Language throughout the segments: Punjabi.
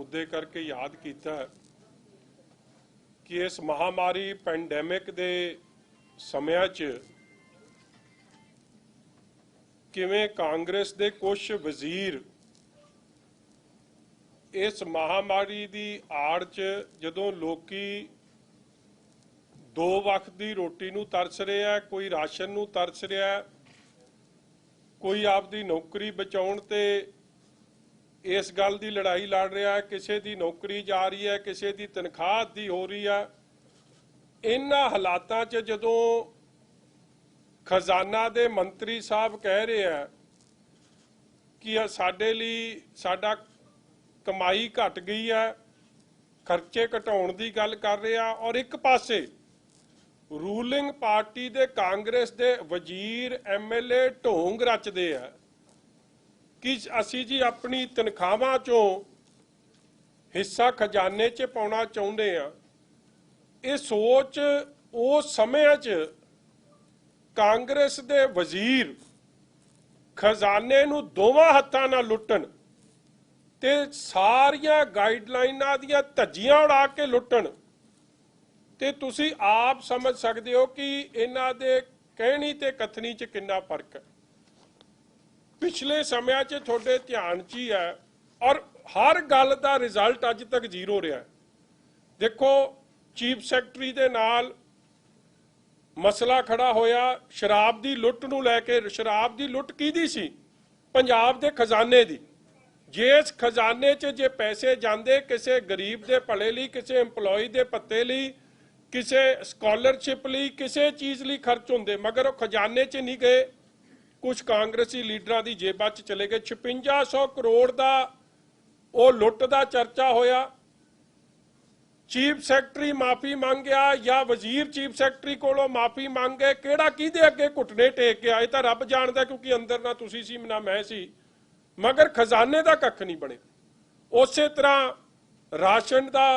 मुद्दे करके याद किया कि इस महामारी पैंडेमिक दे समय च किवें कांग्रेस दे कुछ वजीर इस महामारी की आड़ च जदों लोकी दो वक्त की रोटी नूं तरस रहा है, कोई राशन नूं तरस रहा है, कोई आपदी नौकरी बचाउण ते इस गल की लड़ाई लड़ रहा है, किसी की नौकरी जा रही है, किसी की तनख्वाह अद्धी हो रही है। इन्हां हालातां च जदों खजाना दे मंत्री साहब कह रहे हैं कि साडे लई साडा कमाई घट गई है, खर्चे घटाउण की गल कर रहे हैं, और एक पासे रूलिंग पार्टी दे कांग्रेस दे वजीर MLA ढोंग रचते हैं कि असी जी अपनी तनख्वाहां चों हिस्सा खजाने च पाउणा चाहुंदे हां। ये सोच उस समय च कांग्रेस दे वजीर खजाने नूं दोवां हत्थां नाल लुट्टण ते सारियां गाइडलाइनां दियां धज्जियां उड़ा के लुट्टण ते तुसी आप समझ सकते हो कि इन्हां दे कहनी ते कथनी च कितना फर्क है। पिछले समय च थोड़े ध्यान च ही है, और हर गल का रिजल्ट अज तक जीरो रहा है। देखो चीफ सैकटरी दे नाल मसला खड़ा होया शराब की लुट नूं लैके। शराब की लुट किहदी सी? पंजाब दे खजाने दी। जिस खजाने च जे पैसे जांदे किसी गरीब दे भले लई, किसी इंपलॉय दे भत्ते लई, किसी स्कॉलरशिप लई, किसी चीज़ लई खर्च होंदे, मगर वो खजाने च नहीं गए, कुछ कांग्रेसी लीडरां दी जेबां च चले गए। 5600 करोड़ का वो लुट का चर्चा होया। चीफ सैकटरी माफ़ी मंग गया या वजीर चीफ सैकटरी कोलों माफ़ी मंग गए, किहड़ा किहदे अगे घुटने टेक गया ये तो रब जाणदा, क्योंकि अंदर ना तुसी सी ना मैं सी, मगर खजाने का कख नहीं बने। उस तरह राशन का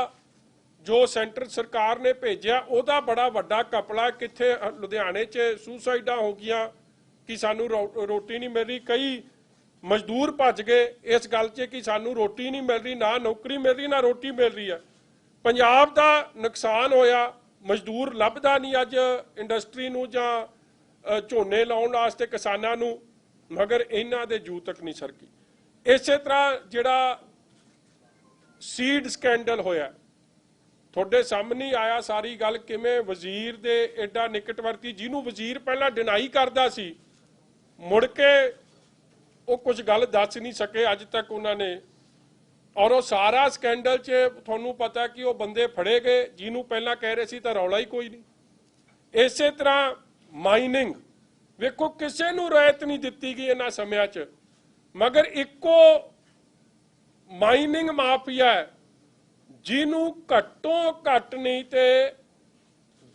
जो सेंटर सरकार ने भेजा उहदा बड़ा वड्डा कपड़ा, कित्थे लुधियाने च सुसाइडा हो गई कि सानू रोटी नहीं मिल रही, कई मजदूर भज गए इस गल च कि सानू रोटी नहीं मिल रही, ना नौकरी मिल रही ना रोटी मिल रही है। पंजाब का नुकसान होया, मजदूर लभदा नहीं अज इंडस्ट्री नूं जां झोने लाउण वास्ते किसानां नूं, मगर इन्हां दे जू तक नहीं सरकी। इस तरह जिहड़ा सीड स्कैंडल होया थोड़े सामने आया, सारी गल किवें वजीर दे एडा निकटवर्ती जिन्हों वजीर पहला डिनाई करदा सी, मुड़ के वो कुछ गल दस नहीं सके अज तक उन्होंने। और वो सारा स्कैंडल च तुहानूं पता कि वो बंदे फड़े गए जिन्हों पहला कह रहे सी तां रौला ही कोई नहीं। इस तरह माइनिंग वेखो किसी नूं रायत नहीं दित्ती गई इन्हां समयां च, मगर इक्को माइनिंग माफिया है जिन्हों घट्टों घट नहीं तो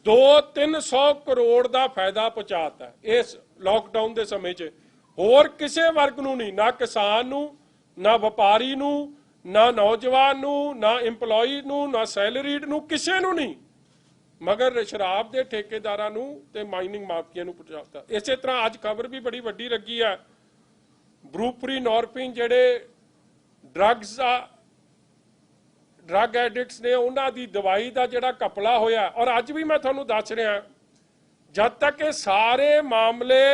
200-300 करोड़ का फायदा पहुंचाता है इस लॉकडाउन के समय च। होर किसी वर्ग नूं नहीं, ना किसान नूं, ना व्यापारी नूं, ना नौजवान नूं, ना इंपलॉई नूं, ना सैलरीड नूं, किसी नूं नहीं, मगर शराब के ठेकेदारां नूं ते माइनिंग माफिया नूं पहुंचाता। इस तरह अज खबर भी बड़ी वड्डी लगी है, ब्रूपरी नॉरपिन जिहड़े ड्रग एडिक्ट्स ने उन्हां दी दवाई का जिहड़ा कपला होया। और अज भी मैं तुहानूं दस रहा, जब तक ये सारे मामले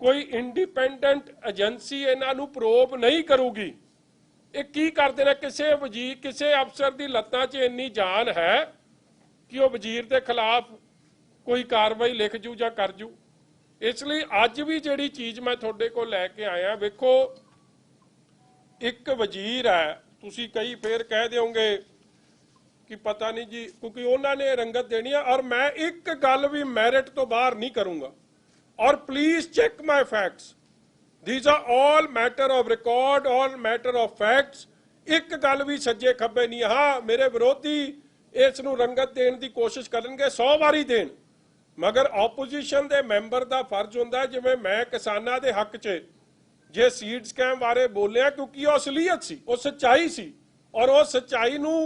कोई इंडिपेंडेंट एजेंसी इन्हां नूं प्रोब नहीं करूगी, ये की करते हैं, किसी वजीर किसी अफसर की लत्तां 'च इन्नी जान है कि वह वजीर के खिलाफ कोई कार्रवाई लिख जू जां कर जू। इसलिए अज भी जिहड़ी चीज़ मैं तुहाडे कोल लैके आया, वेखो एक वजीर है, तुसी कई फिर कह दोगे कि पता नहीं जी, क्योंकि उन्होंने रंगत देनी है। और मैं एक गल भी मैरिट तो बाहर नहीं करूँगा, और please check my facts, these are all matter of record, all matter of facts. एक गल भी सज्जे खब्बे नहीं। हाँ, मेरे विरोधी इस नूं रंगत देने की कोशिश करेंगे, 100 वारी देन, मगर ओपोजिशन के मैंबर का फर्ज होंदा है, जिवें मैं किसानां दे हक च जे सीड स्कैम बारे बोलिया, क्योंकि वो असलीयत सी, वो सच्चाई सी, और वो सच्चाई नूं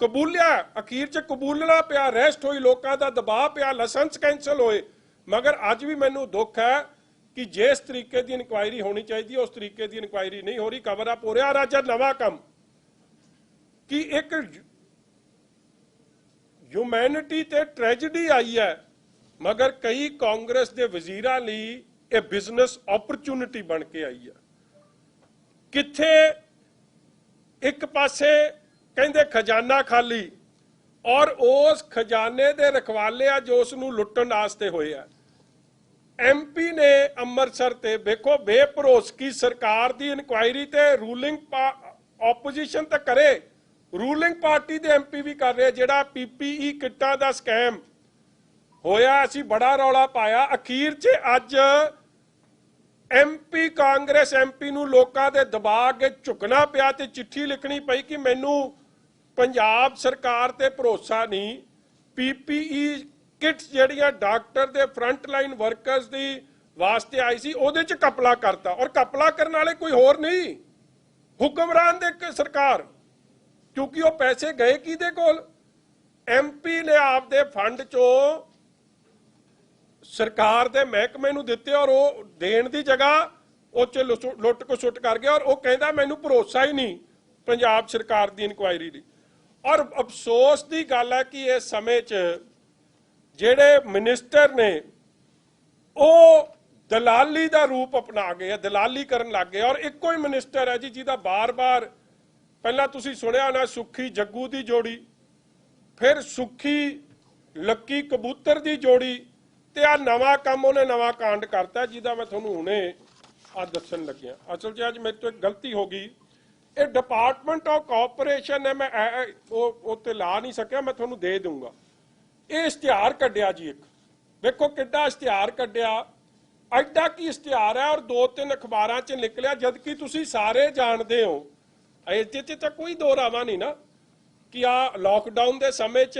कबूलिया, अखीर च कबूलना पिया, अरेस्ट हुई, लोगों का दबाव पिया, लाइसेंस कैंसल होए। मगर अज भी मैनूं दुख है कि जिस तरीके की इंक्वायरी होनी चाहिए उस तरीके की इंक्वायरी नहीं हो रही, कवर अप हो रहा। और अज नवा काम कि एक ह्यूमैनिटी ते ट्रैजेडी आई है, मगर कई कांग्रेस के वजीरां लई ये बिजनेस अपॉर्चुनिटी बन के आई है। किथे एक पासे कहंदे खजाना खाली और उस खजाने दे रखवाले आ जो उसनूं लुट्टण वास्ते होए आ। MP ने अमृतसर ते देखो बेभरोसगी सरकार दी इंक्वायरी ते रूलिंग ओपोजिशन तो करे, रूलिंग पार्टी दे MP भी कर रहे। जिहड़ा PPE किट्टां दा स्कैम होया असी बड़ा रौला पाया, अखीर च अज MP कांग्रेस MP नूं लोकां दे दबाव अगे झुकना पिया ते चिट्ठी लिखनी पई कि मैनूं पंजाब सरकार ते भरोसा नहीं। PPE किट्स जिहड़ियां डॉक्टर दे फ्रंट लाइन वर्कर्स दी वास्ते आई सी उहदे च कपला करता, और कपला करने वाले कोई होर नहीं हुक्मरान दे सरकार, क्योंकि वो पैसे गए किहदे कोल? MP ने आपदे फंड चों सरकार दे महकमे नूं दित्ते और वो देण दी जगह उह च लुੱਟ खसुੱਟ कर गया, और वो कहंदा मैनूं भरोसा ही नहीं पंजाब सरकार दी इंक्वायरी लई। और अफसोस की गल है कि इस समय च जिहड़े मिनिस्टर ने वो दलाली का रूप अपना गए, दलाली करन लग गए। और एको ही मिनिस्टर है जी जिहदा बार बार पहला तुसीं सुनिया होना सुखी जग्गू की जोड़ी, फिर सुखी लक्की कबूतर की जोड़ी, ते आ नवा काम उन्हें नवा कांड करता जिहदा मैं तुहानूं हुणे आ दस्सण लग्गिया। असल च अज मेरे तो एक गलती हो गई, ये डिपार्टमेंट ऑफ कॉरपोरेशन है, मैं उत्ते ला नहीं सकिया, मैं तुहानूं दे दूंगा। ये इश्तिहार कढ़िया जी, एक देखो किड्डा इश्तिहार कढ़िया, एडा की इश्तिहार है और 2-3 अखबारां च निकलिया, जबकि तुसीं सारे जानते हो इस तो कोई दो रावा नहीं ना कि आ लॉकडाउन के समय च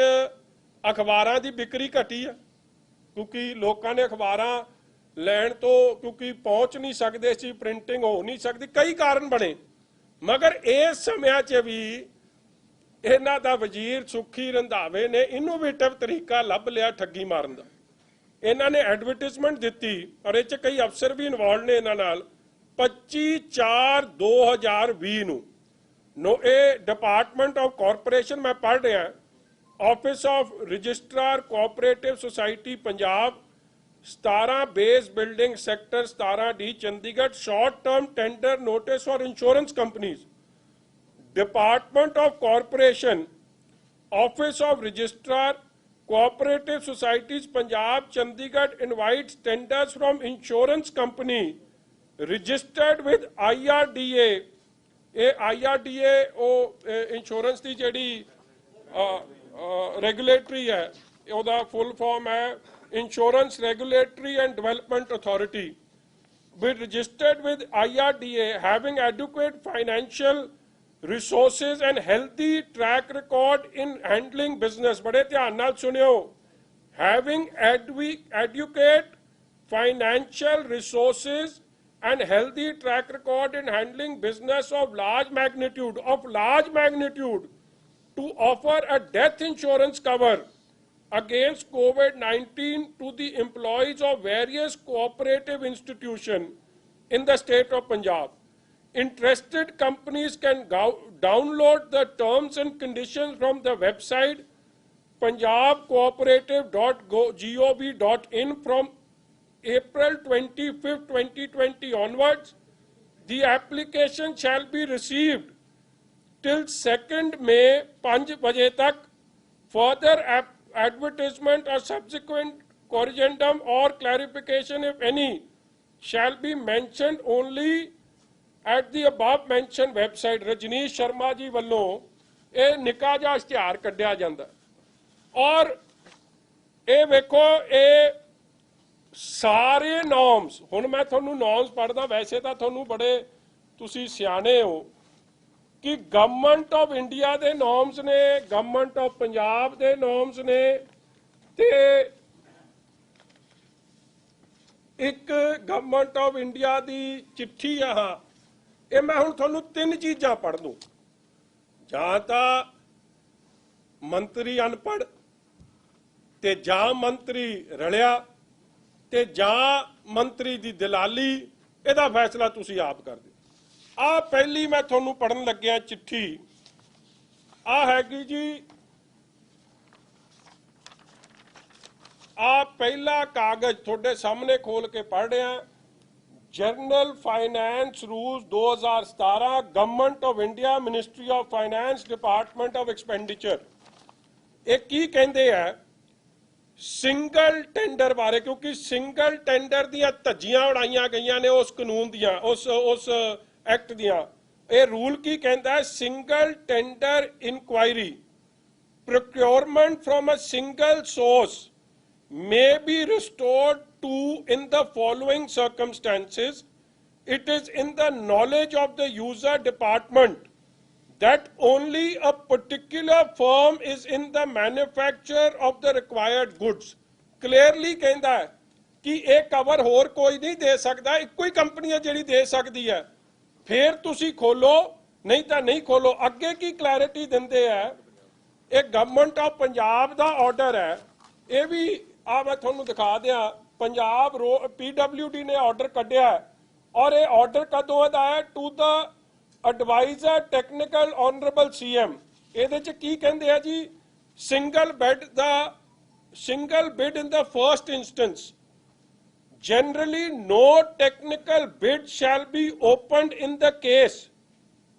अखबारां की बिक्री घटी है, क्योंकि लोगों ने अखबारां लैण तो क्योंकि पहुँच नहीं सकते सी, प्रिंटिंग हो नहीं सकती, कई कारण बने। मगर इस समय च भी इन्हां दा वजीर सुखी रंधावे ने इनोवेटिव तरीका लभ लिया ठगी मारन दा। इन्हां ने एडवरटाइजमेंट दिती और इह कई अफसर भी इन्वॉल्व ने इन्हां नाल। 25/4/2020 नो ये डिपार्टमेंट ऑफ कॉरपोरेशन मैं पढ़ रहा, office of registrar cooperative society Punjab 17 base building sector 17D Chandigarh short term tender notice for insurance companies. Department of corporation office of registrar cooperative societies Punjab Chandigarh invites tenders from insurance company registered with IRDA। ये IRDA वो इंश्योरेंस की जिहड़ी रेगुलेटरी है, ਉਹਦਾ फुल फॉर्म है insurance regulatory and development authority, with registered with IRDA having adequate financial resources and healthy track record in handling business। बड़े ध्यान नाल सुनियो, having adequate financial resources and healthy track record in handling business of large magnitude to offer a death insurance cover against COVID-19 to the employees of various cooperative institutions in the state of Punjab. Interested companies can download the terms and conditions from the website punjabcooperative.gov.in from April 25, 2020 onwards. The application shall be received till 2nd May 5 बजे तक। Further advertisement or subsequent corrigendum or clarification, if any, shall be mentioned only at the above mentioned website। Rajneesh Sharma ji वालों ये निक्का जिहा इश्तिहार कढ़िया जांदा और ये वेखो ये सारे नॉर्म्स, हुण मैं तुहानूं नॉर्म्स पढ़दा, वैसे तो तुहानूं बड़े तुसीं सियाणे हो कि गवर्नमेंट ऑफ इंडिया के नॉर्म्स ने, गवर्नमेंट ऑफ पंजाब के नॉर्म्स ने, ते एक गवर्नमेंट ऑफ इंडिया की चिट्ठी आ। ये मैं हुण तुहानूं 3 चीज़ां पढ़ दूँ, जां तां मंत्री अनपढ़ ते जां मंत्री रलिया ते जां मंत्री की दलाली, इहदा फैसला तुसीं आप कर दिओ। आ पहली मैं तुहानूं पढ़न लग्गिया चिट्ठी आ हैगी जी आ पहला कागज थोड़े सामने खोल के पढ़ रहे हैं। General finance rules 2017 government of India ministry of finance department of expenditure एक की कहते हैं सिंगल टेंडर बारे, क्योंकि सिंगल टेंडर दियां धज्जियां उड़ाइयां गईयां ने उस कानून दियां उस एक्ट दियां। ये रूल की कहता है single tender inquiry procurement from a single source may be restored to in the following circumstances. It is in the knowledge of the user department that only a particular firm is in the manufacture of the required goods. Clearly कहता है कि एक कवर होर कोई नहीं दे सकता, इक्को ही कंपनी है जिहड़ी दे सकती है। फिर तुसी खोलो नहीं तो नहीं खोलो। अगे की क्लैरिटी दिंदे है, एक गवर्नमेंट ऑफ पंजाब का ऑर्डर है, ये भी आ मैं थोनू दिखा दिया। पंजाब PWD ने ऑर्डर कढ़िया है और ये ऑर्डर कदों का है to the adviser technical honourable CM। ये की कहते हैं जी single bid in the first instance generally no technical bid shall be opened in the case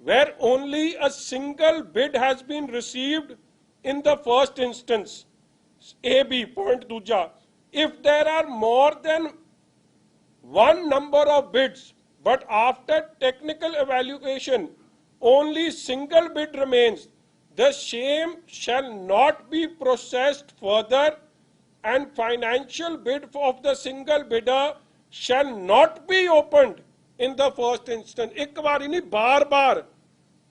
where only a single bid has been received in the first instance. AB point दूजा, if there are more than one number of bids but after technical evaluation only single bid remains, the same shall not be processed further and financial bid of the single bidder shall not be opened in the first instance. एक बार नहीं बार बार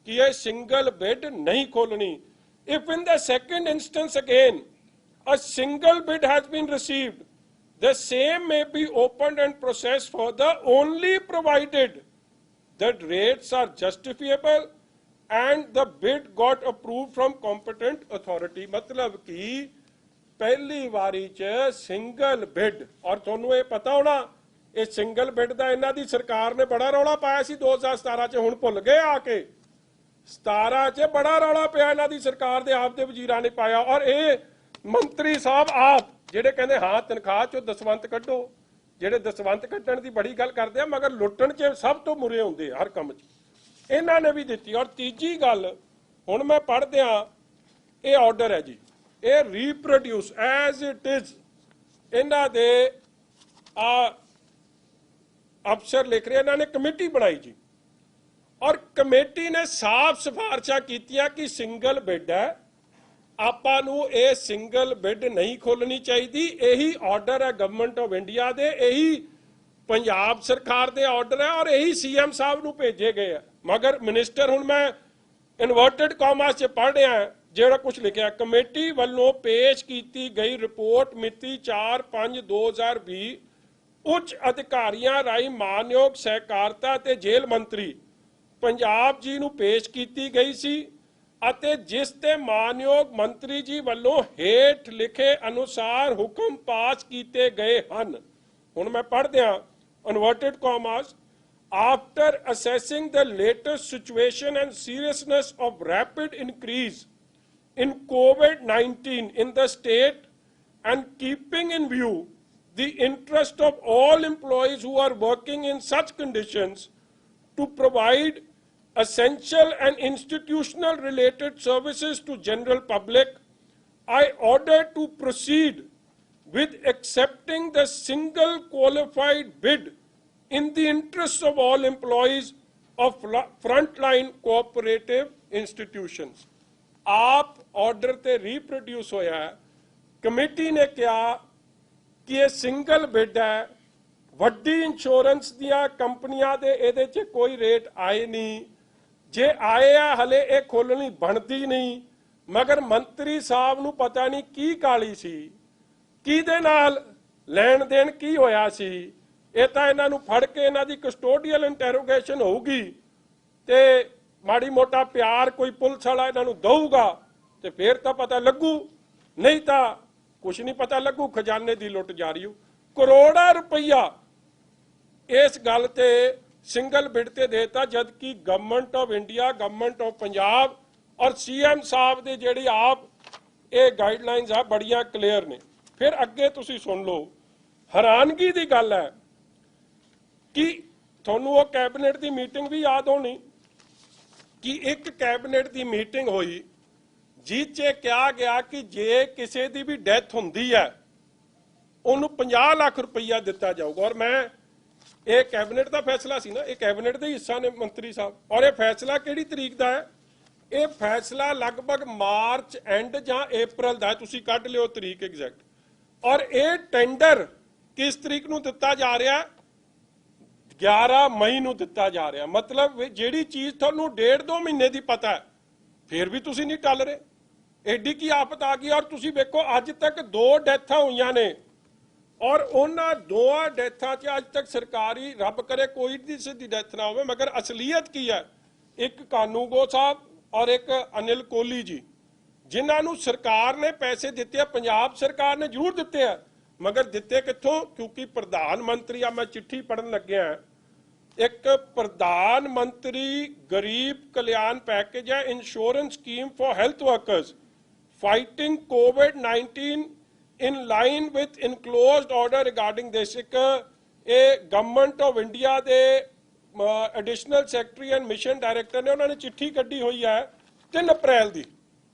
कि ये single bid नहीं खोलनी। If in the second instance again a single bid has been received, the same may be opened and processed further only provided that rates are justifiable and the bid got approved from competent authority। मतलब कि पहली वारी च सिंगल बिड, और थोनू ये पता होना ये सिंगल बिड का इन्हां दी सरकार ने बड़ा रौला पाया सी 2017 च, हुण भुल गए आके 17 च बड़ा रौला पिया इन्हां दी सरकार दे आप दे वजीरां ने पाया। और ये मंत्री साहब आप जिहड़े कहंदे हाँ तनख्वाह चो दसवंत कड्ढो, जिहड़े दसवंत कड्ढण दी बड़ी गल करदे आ मगर लुट्टण च सब तो मुरे हुंदे हर काम च, इन्हां ने भी दित्ती। और तीजी गल हुण मैं पढ़ दियां, ये ऑर्डर है जी, ये रीप्रोड्यूस एज इट इज इन्हां दे अफसर लिख रहे, इन्हां ने कमेटी बनाई जी और कमेटी ने साफ सिफारिशां कीतियां कि सिंगल बिड है, आपां नूं ये सिंगल बिड नहीं खोलनी चाहिए। यही ऑर्डर है गवर्नमेंट ऑफ इंडिया दे, यही पंजाब सरकार दे ऑर्डर है और यही CM साहब नूं भेजे गए हैं। मगर मिनिस्टर हुण मैं इनवर्टेड कॉमास च पढ़ रहा है ਜਿਹੜਾ कुछ लिखा, कमेटी वालों पेश की गई रिपोर्ट मिति 4/5/2020 उच्च अधिकारियों राही मानयोग सहकारिता ते जेल मंत्री पंजाब जी नूं पेश की गई सी अते जिस ते मानयोग मंत्री जी वालों हेठ लिखे अनुसार हुक्म पास किए गए हैं। हुण मैं पढ़ दिया inverted commas, after assessing the latest situation and seriousness of rapid increase in COVID-19 in the state and keeping in view the interest of all employees who are working in such conditions to provide essential and institutional related services to general public, I order to proceed with accepting the single qualified bid in the interests of all employees of frontline cooperative institutions। आप ऑर्डर ते रीप्रोड्यूस होया है, कमेटी ने कहा कि ये सिंगल बिड है, वड्डी इंश्योरेंस दियां कंपनियां दे इहदे च कोई रेट आए नहीं, जे आए आ हले ये खोलनी बनती नहीं। मगर मंत्री साहब नूं पता नहीं की काली सी, किहदे नाल लैण देण की होया सी, ये तां इन्हां नूं फड़ के इन्हां दी कस्टोडियल इंटैरोगेशन होगी ते माड़ी मोटा प्यार कोई पुलिस वाला इन्हां नूं दऊगा ते फिर तो पता लगू, नहीं तो कुछ नहीं पता लगू। खजाने की लुट जारी हो, करोड़ा रुपया इस गल ते सिंगल बिड ते देता, जबकि government of India, government of Punjab और सीएम साहब दे ਜਿਹੜੀ ਆਪ ਇਹ ਗਾਈਡਲਾਈਨਸ ਆ ਬੜੀਆਂ ਕਲੀਅਰ ਨੇ। ਫਿਰ ਅੱਗੇ ਤੁਸੀਂ ਸੁਣ ਲਓ, ਹੈਰਾਨਗੀ ਦੀ ਗੱਲ ਹੈ ਕਿ ਤੁਹਾਨੂੰ ਉਹ ਕੈਬਨਿਟ ਦੀ ਮੀਟਿੰਗ ਵੀ ਯਾਦ ਹੋਣੀ ਕਿ ਇੱਕ ਕੈਬਨਿਟ ਦੀ ਮੀਟਿੰਗ ਹੋਈ ਜਿਸ 'ਚ ਕਿਹਾ ਗਿਆ ਕਿ ਜੇ ਕਿਸੇ ਦੀ ਵੀ ਡੈਥ ਹੁੰਦੀ ਹੈ ਉਹਨੂੰ 50 ਲੱਖ ਰੁਪਈਆ ਦਿੱਤਾ ਜਾਊਗਾ। ਔਰ ਮੈਂ ਇਹ ਕੈਬਨਿਟ ਦਾ ਫੈਸਲਾ ਸੀ ਨਾ, ਇਹ ਕੈਬਨਿਟ ਦੇ ਹਿੱਸਾ ਨੇ ਮੰਤਰੀ ਸਾਹਿਬ। ਔਰ ਇਹ ਫੈਸਲਾ ਕਿਹੜੀ ਤਰੀਕ ਦਾ ਹੈ? ਇਹ ਫੈਸਲਾ ਲਗਭਗ ਮਾਰਚ ਐਂਡ ਜਾਂ ਅਪ੍ਰੈਲ ਦਾ ਹੈ, ਤੁਸੀਂ ਕੱਢ ਲਿਓ ਤਰੀਕ ਐਗਜ਼ੈਕਟ। ਔਰ ਇਹ ਟੈਂਡਰ ਕਿਸ ਤਰੀਕ ਨੂੰ ਦਿੱਤਾ ਜਾ ਰਿਹਾ? 11 ਮਈ ਨੂੰ ਦਿੱਤਾ ਜਾ ਰਿਹਾ। ਮਤਲਬ ਜਿਹੜੀ ਚੀਜ਼ ਤੁਹਾਨੂੰ 1.5-2 ਮਹੀਨੇ ਦੀ ਪਤਾ ਹੈ ਫਿਰ ਵੀ ਤੁਸੀਂ ਨਹੀਂ ਟੱਲ ਰਹੇ। ਐਡੀ ਕੀ ਆਫਤ ਆ ਗਈ। ਔਰ ਤੁਸੀਂ ਵੇਖੋ ਅੱਜ ਤੱਕ 2 ਡੈਥਾਂ ਹੋਈਆਂ ਨੇ ਔਰ ਉਹਨਾਂ 2 ਡੈਥਾਂ 'ਚ ਅੱਜ ਤੱਕ ਸਰਕਾਰੀ, ਰੱਬ ਕਰੇ ਕੋਈ ਕਿਸੇ ਦੀ ਡੈਥ ਨਾ ਹੋਵੇ, ਮਗਰ ਅਸਲੀਅਤ ਕੀ ਹੈ? ਇੱਕ ਕਾਨੂੰਗੋ ਸਾਹਿਬ ਔਰ ਇੱਕ ਅਨਿਲ ਕੋਹਲੀ ਜੀ, ਜਿਨ੍ਹਾਂ ਨੂੰ ਸਰਕਾਰ ਨੇ ਪੈਸੇ ਦਿੱਤੇ ਆ, ਪੰਜਾਬ ਸਰਕਾਰ ਨੇ ਜ਼ਰੂਰ ਦਿੱਤੇ ਆ, ਮਗਰ ਦਿੱਤੇ ਕਿੱਥੋਂ? ਕਿਉਂਕਿ ਪ੍ਰਧਾਨ ਮੰਤਰੀ ਆ, ਮੈਂ ਚਿੱਠੀ ਪੜ੍ਹਨ ਲੱਗਿਆ, ਇੱਕ ਪ੍ਰਧਾਨ ਮੰਤਰੀ ਗਰੀਬ ਕਲਿਆਣ ਪੈਕੇਜ ਹੈ, insurance scheme for health workers fighting COVID-19 in line with enclosed order regarding this। एक गवर्नमेंट ऑफ इंडिया के additional secretary and mission director ने उन्होंने चिट्ठी कड्डी हुई है 3 अप्रैल की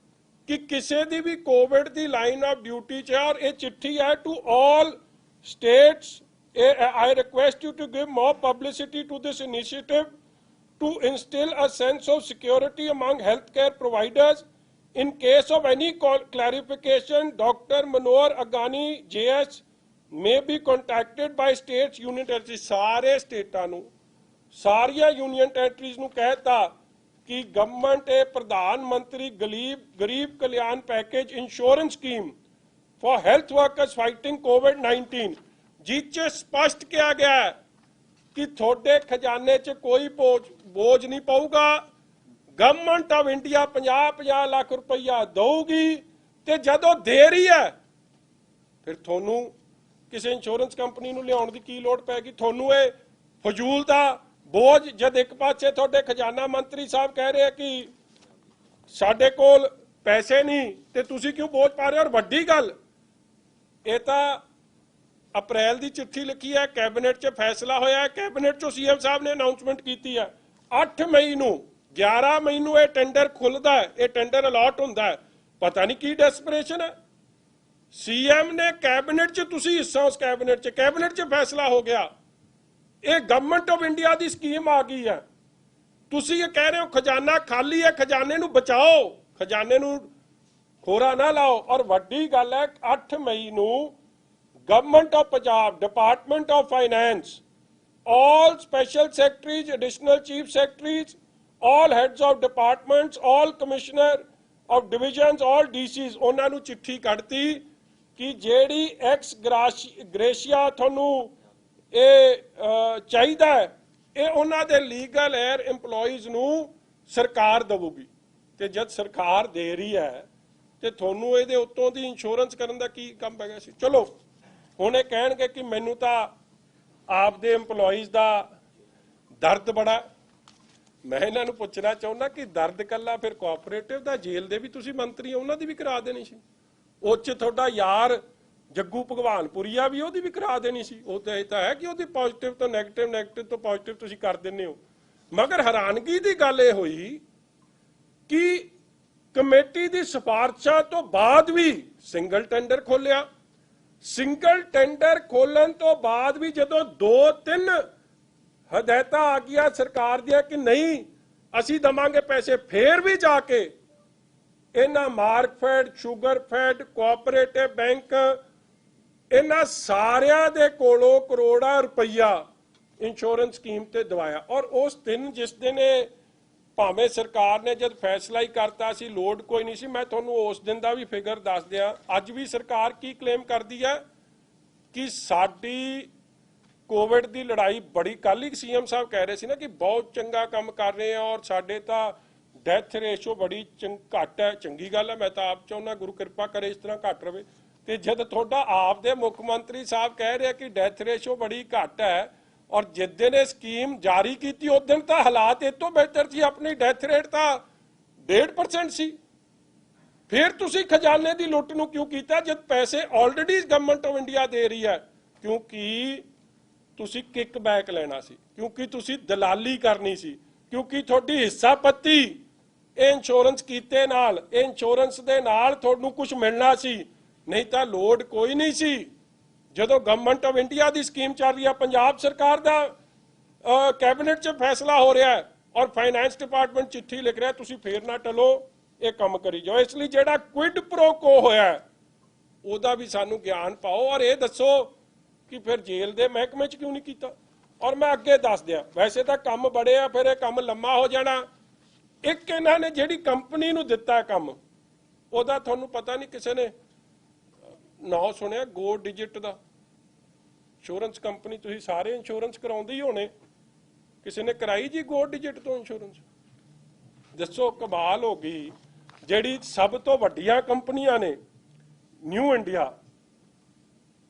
कि किसी दी भी कोविड की लाइन ऑफ ड्यूटी च है। और ये चिट्ठी है to all states. I request you to give more publicity to this initiative to instill a sense of security among healthcare providers। In case of any clarification, Dr. Manohar Agani JS may be contacted by states union territories। सारे स्टेटां नूं, सारिया यूनियन टेरिटरीज नूं कहता कि government A Pradhan Mantri Garib Kalyan package insurance scheme for health workers fighting COVID-19 जिस च स्पष्ट किया गया है कि थोड़े खजाने च कोई बोझ नहीं पऊगा। गवर्नमेंट ऑफ इंडिया 50-50 लाख रुपया देगी ते जदों दे रही है फिर थोनू किसी इंश्योरेंस कंपनी नूं लियाउण दी की लोड़ पैगी? थोनू ये फजूल दा बोझ जद एक पासे थोड़े खजाना मंत्री साहब कह रहे हैं कि साडे कोल पैसे नहीं ते तुसीं क्यों बोझ पा रहे हो? और वड्डी गल ये तां अप्रैल की चिट्ठी लिखी है, कैबिनेट च फैसला होया है, कैबिनेट चों सीएम साहब ने अनाउंसमेंट की है 8 मई नूं। 11 मई ਨੂੰ ਇਹ ਟੈਂਡਰ ਖੁੱਲਦਾ ਹੈ, ਇਹ ਟੈਂਡਰ ਅਲਾਟ ਹੁੰਦਾ ਹੈ। ਪਤਾ ਨਹੀਂ ਕੀ ਡੈਸਪਰੇਸ਼ਨ ਹੈ ਸੀਐਮ ਨੇ। ਕੈਬਨਿਟ 'ਚ ਤੁਸੀਂ ਹਿੱਸਾ, ਉਸ ਕੈਬਨਿਟ 'ਚ ਫੈਸਲਾ ਹੋ ਗਿਆ, ਇਹ government of India the scheme ਆ ਗਈ ਹੈ। ਤੁਸੀਂ ਇਹ ਕਹਿ ਰਹੇ ਹੋ ਖਜ਼ਾਨਾ ਖਾਲੀ ਹੈ, ਖਜ਼ਾਨੇ ਨੂੰ ਬਚਾਓ, ਖਜ਼ਾਨੇ ਨੂੰ ਖੋਰਾ ਨਾ ਲਾਓ। ਔਰ ਵੱਡੀ ਗੱਲ ਹੈ 8 ਮਈ ਨੂੰ government of Punjab, department of finance, all special secretaries, additional chief secretaries, all heads of departments, all commissioner of divisions, all DCs, ਉਹਨਾਂ ਨੂੰ ਚਿੱਠੀ ਕੱਢਤੀ ਕਿ ਜਿਹੜੀ ਐਕਸ ਗ੍ਰੇਸ਼ੀਆ ਤੁਹਾਨੂੰ ਇਹ ਚਾਹੀਦਾ ਹੈ ਇਹ ਉਹਨਾਂ ਦੇ ਲੀਗਲ 에ਅਰ EMPLOYEES ਨੂੰ ਸਰਕਾਰ ਦੇਵੇਗੀ। ਤੇ ਜਦ ਸਰਕਾਰ ਦੇ ਰਹੀ ਹੈ ਤੇ ਤੁਹਾਨੂੰ ਇਹਦੇ ਉੱਤੋਂ ਦੀ ਇੰਸ਼ੋਰੈਂਸ ਕਰਨ ਦਾ ਕੀ ਕੰਮ ਪੈ ਗਿਆ ਸੀ? ਚਲੋ ਹੁਣ ਇਹ ਕਹਿਣਗੇ ਕਿ ਮੈਨੂੰ ਤਾਂ ਆਪਦੇ EMPLOYEES ਦਾ ਦਰਦ ਬੜਾ। ਮੈਂ ਇਹਨਾਂ ਨੂੰ ਪੁੱਛਣਾ ਚਾਹੁੰਦਾ ਕਿ ਦਰਦ ਕੱਲਾ ਫਿਰ ਕੋਆਪਰੇਟਿਵ ਦਾ, ਜੇਲ੍ਹ ਦੇ ਵੀ ਤੁਸੀਂ ਮੰਤਰੀ ਉਹਨਾਂ ਦੀ ਵੀ ਕਰਾ ਦੇਣੀ ਸੀ। ਉਹ 'ਚ ਤੁਹਾਡਾ ਯਾਰ ਜੱਗੂ ਭਗਵਾਨਪੁਰੀਆ ਵੀ ਉਹਦੀ ਵੀ ਕਰਾ ਦੇਣੀ ਸੀ। ਉਹ ਤਾਂ ਇਹ ਤਾਂ ਹੈ ਕਿ ਉਹਦੀ ਪੋਜ਼ਿਟਿਵ ਤੋਂ ਨੈਗੇਟਿਵ, ਨੈਗੇਟਿਵ ਤੋਂ ਪੋਜ਼ਿਟਿਵ ਤੁਸੀਂ ਕਰ ਦਿੰਦੇ ਹੋ। ਮਗਰ ਹੈਰਾਨਗੀ ਦੀ ਗੱਲ ਇਹ ਹੋਈ ਕਿ ਕਮੇਟੀ ਦੀ ਸਿਫਾਰਸ਼ਾਂ ਤੋਂ ਬਾਅਦ ਵੀ ਸਿੰਗਲ ਟੈਂਡਰ ਖੋਲਿਆ। ਸਿੰਗਲ ਟੈਂਡਰ ਖੋਲਣ ਤੋਂ ਬਾਅਦ ਵੀ ਜਦੋਂ 2-3 ਹਦਾਇਤਾਂ ਆ ਗਈਆਂ ਸਰਕਾਰ ਦੀਆਂ ਕਿ ਨਹੀਂ ਅਸੀਂ ਦਵਾਂਗੇ ਪੈਸੇ, ਫੇਰ ਵੀ ਜਾ ਕੇ ਇਹਨਾਂ ਮਾਰਕਫੈਡ, ਸ਼ੂਗਰਫੈਡ, ਕੋਆਪਰੇਟਿਵ ਬੈਂਕ, ਇਹਨਾਂ ਸਾਰਿਆਂ ਦੇ ਕੋਲੋਂ ਕਰੋੜਾਂ ਰੁਪਈਆ ਇੰਸ਼ੋਰੈਂਸ ਸਕੀਮ ਤੇ ਦਵਾਇਆ। ਔਰ ਉਸ ਦਿਨ ਜਿਸ ਦਿਨ ਇਹ ਭਾਵੇਂ ਸਰਕਾਰ ਨੇ ਜਦ ਫੈਸਲਾ ਹੀ ਕਰਤਾ ਸੀ, ਲੋੜ ਕੋਈ ਨਹੀਂ ਸੀ। ਮੈਂ ਤੁਹਾਨੂੰ ਉਸ ਦਿਨ ਦਾ ਵੀ ਫਿਗਰ ਦੱਸ ਦਿਆਂ। ਅੱਜ ਵੀ ਸਰਕਾਰ ਕੀ ਕਲੇਮ ਕਰਦੀ ਹੈ ਕਿ ਸਾਡੀ ਕੋਵਿਡ ਦੀ ਲੜਾਈ ਬੜੀ, ਕੱਲ੍ਹ ਹੀ ਸੀਐਮ ਸਾਹਿਬ ਕਹਿ ਰਹੇ ਸੀ ਨਾ ਕਿ ਬਹੁਤ ਚੰਗਾ ਕੰਮ ਕਰ ਰਹੇ ਆ ਔਰ ਸਾਡੇ ਤਾਂ ਡੈਥ ਰੇਸ਼ੋ ਬੜੀ ਘੱਟ ਹੈ। ਚੰਗੀ ਗੱਲ ਹੈ, ਮੈਂ ਤਾਂ ਆਪ ਚਾਹੁੰਦਾ ਗੁਰੂ ਕਿਰਪਾ ਕਰੇ ਇਸ ਤਰ੍ਹਾਂ ਘੱਟ ਰਵੇ। ਤੇ ਜਦ ਤੁਹਾਡਾ ਆਪ ਦੇ ਮੁੱਖ ਮੰਤਰੀ ਸਾਹਿਬ ਕਹਿ ਰਹੇ ਕਿ ਡੈਥ ਰੇਸ਼ੋ ਬੜੀ ਘੱਟ ਹੈ ਔਰ ਜਿਸ ਦਿਨ ਇਹ ਸਕੀਮ ਜਾਰੀ ਕੀਤੀ ਉਸ ਦਿਨ ਤਾਂ ਹਾਲਾਤ ਇਹ ਤੋਂ ਬਿਹਤਰ ਸੀ। ਆਪਣੀ ਡੈਥ ਰੇਟ ਤਾਂ 1.5% ਸੀ। ਫਿਰ ਤੁਸੀਂ ਖਜ਼ਾਨੇ ਦੀ ਲੁੱਟ ਨੂੰ ਕਿਉਂ ਕੀਤਾ ਜਦ ਪੈਸੇ ਆਲਰੇਡੀ ਗਵਰਨਮੈਂਟ ਆਫ ਇੰਡੀਆ ਦੇ ਰਹੀ ਹੈ? ਕਿਉਂਕਿ ਤੁਸੀਂ ਕਿੱਕ ਬੈਕ ਲੈਣਾ ਸੀ, ਕਿਉਂਕਿ ਤੁਸੀਂ ਦਲਾਲੀ ਕਰਨੀ ਸੀ, ਕਿਉਂਕਿ ਤੁਹਾਡੀ ਹਿੱਸਾ ਪੱਤੀ ਇਹ ਇੰਸ਼ੋਰੈਂਸ ਕੀਤੇ ਨਾਲ, ਇਹ ਇੰਸ਼ੋਰੈਂਸ ਦੇ ਨਾਲ ਤੁਹਾਨੂੰ ਕੁਝ ਮਿਲਣਾ ਸੀ, ਨਹੀਂ ਤਾਂ ਲੋੜ ਕੋਈ ਨਹੀਂ ਸੀ। ਜਦੋਂ government of India the scheme ਚੱਲ ਰਹੀ ਹੈ, ਪੰਜਾਬ ਸਰਕਾਰ ਦਾ ਕੈਬਨਿਟ 'ਚ ਫੈਸਲਾ ਹੋ ਰਿਹਾ ਹੈ ਔਰ ਫਾਈਨੈਂਸ ਡਿਪਾਰਟਮੈਂਟ ਚਿੱਠੀ ਲਿਖ ਰਿਹਾ, ਤੁਸੀਂ ਫੇਰ ਨਾ ਟਲੋ, ਇਹ ਕੰਮ ਕਰੀ ਜਾਓ। ਇਸ ਲਈ ਜਿਹੜਾ ਕੁਇਡ ਪ੍ਰੋ ਕੋ ਹੋਇਆ ਉਹਦਾ ਵੀ ਸਾਨੂੰ ਗਿਆਨ ਪਾਓ ਔਰ ਇਹ ਦੱਸੋ ਕਿ ਫਿਰ ਜੇਲ੍ਹ ਦੇ ਮਹਿਕਮੇ 'ਚ ਕਿਉਂ ਨਹੀਂ ਕੀਤਾ। ਔਰ ਮੈਂ ਅੱਗੇ ਦੱਸ ਦਿਆਂ, ਵੈਸੇ ਤਾਂ ਕੰਮ ਬੜੇ ਆ, ਫਿਰ ਇਹ ਕੰਮ ਲੰਮਾ ਹੋ ਜਾਣਾ। ਇੱਕ ਇਹਨਾਂ ਨੇ ਜਿਹੜੀ ਕੰਪਨੀ ਨੂੰ ਦਿੱਤਾ ਕੰਮ, ਉਹਦਾ ਤੁਹਾਨੂੰ ਪਤਾ ਨਹੀਂ, ਕਿਸੇ ਨੇ ਨਾਂ ਸੁਣਿਆ? ਗੋ ਡਿਜਿਟ ਦਾ ਇੰਸ਼ੋਰੈਂਸ ਕੰਪਨੀ, ਤੁਸੀਂ ਸਾਰੇ ਇੰਸ਼ੋਰੈਂਸ ਕਰਾਉਂਦੇ ਹੀ ਹੋਣੇ, ਕਿਸੇ ਨੇ ਕਰਾਈ ਜੀ ਗੋ ਡਿਜਿਟ ਤੋਂ ਇੰਸ਼ੋਰੈਂਸ? ਦੱਸੋ, ਕਮਾਲ ਹੋ ਗਈ। ਜਿਹੜੀ ਸਭ ਤੋਂ ਵੱਡੀਆਂ ਕੰਪਨੀਆਂ ਨੇ, new India,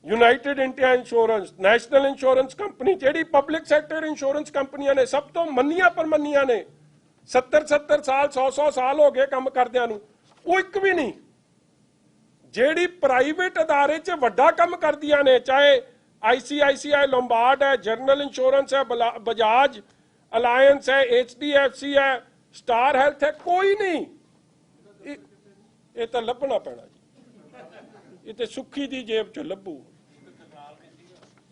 United India insurance, national insurance company, ਜਿਹੜੀ ਪਬਲਿਕ ਸੈਕਟਰ ਇੰਸ਼ੋਰੈਂਸ ਕੰਪਨੀਆਂ ਨੇ, ਸਭ ਤੋਂ ਮੰਨੀਆਂ ਪਰਮੰਨੀਆਂ ਨੇ, 70 ਸਾਲ 100 ਸਾਲ ਹੋ ਗਏ ਕੰਮ ਕਰਦਿਆਂ ਨੂੰ, ਉਹ ਇੱਕ ਵੀ ਨਹੀਂ। ਜਿਹੜੀ ਪ੍ਰਾਈਵੇਟ ਅਦਾਰੇ 'ਚ ਵੱਡਾ ਕੰਮ ਕਰਦੀਆਂ ਨੇ, ਚਾਹੇ ICICI ਲੋਂਬਾਰਡ ਹੈ, ਜਨਰਲ ਇੰਸ਼ੋਰੈਂਸ ਹੈ, ਬਜਾਜ ਅਲਾਇੰਸ ਹੈ, HDFC ਹੈ, ਸਟਾਰ ਹੈਲਥ ਹੈ, ਕੋਈ ਨਹੀਂ। ਇਹ ਤਾਂ ਲੱਭਣਾ ਪੈਣਾ ਜੀ, ਇਹ ਤੇ ਸੁੱਖੀ ਦੀ ਜੇਬ 'ਚ ਲੱਭੂ।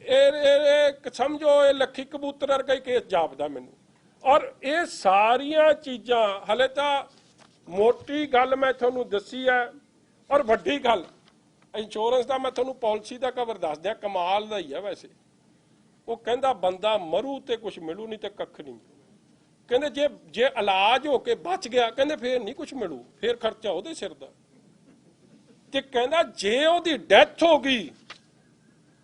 ਇਹ ਸਮਝੋ ਇਹ ਲੱਖੀ ਕਬੂਤਰ ਵਰਗਾ ਹੀ ਕੇਸ ਜਾਪਦਾ ਮੈਨੂੰ। ਔਰ ਇਹ ਸਾਰੀਆਂ ਚੀਜ਼ਾਂ, ਹਲੇ ਤਾਂ ਮੋਟੀ ਗੱਲ ਮੈਂ ਤੁਹਾਨੂੰ ਦੱਸੀ ਹੈ, ਔਰ ਵੱਡੀ ਗੱਲ ਇੰਸ਼ੋਰੈਂਸ ਦਾ ਮੈਂ ਤੁਹਾਨੂੰ ਪਾਲਿਸੀ ਦਾ ਕਵਰ ਦੱਸ ਦਿਆਂ, ਕਮਾਲ ਦਾ ਹੀ ਹੈ ਵੈਸੇ। ਉਹ ਕਹਿੰਦਾ ਬੰਦਾ ਮਰੂ ਤੇ ਕੁਝ ਮਿਲੂ, ਨਹੀਂ ਤੇ ਕੱਖ ਨਹੀਂ। ਕਹਿੰਦੇ ਜੇ ਇਲਾਜ ਹੋ ਕੇ ਬਚ ਗਿਆ, ਕਹਿੰਦੇ ਫੇਰ ਨਹੀਂ ਕੁਝ ਮਿਲੂ, ਫੇਰ ਖਰਚਾ ਉਹਦੇ ਸਿਰ ਦਾ। ਤੇ ਕਹਿੰਦਾ ਜੇ ਉਹਦੀ ਡੈਥ ਹੋ ਗਈ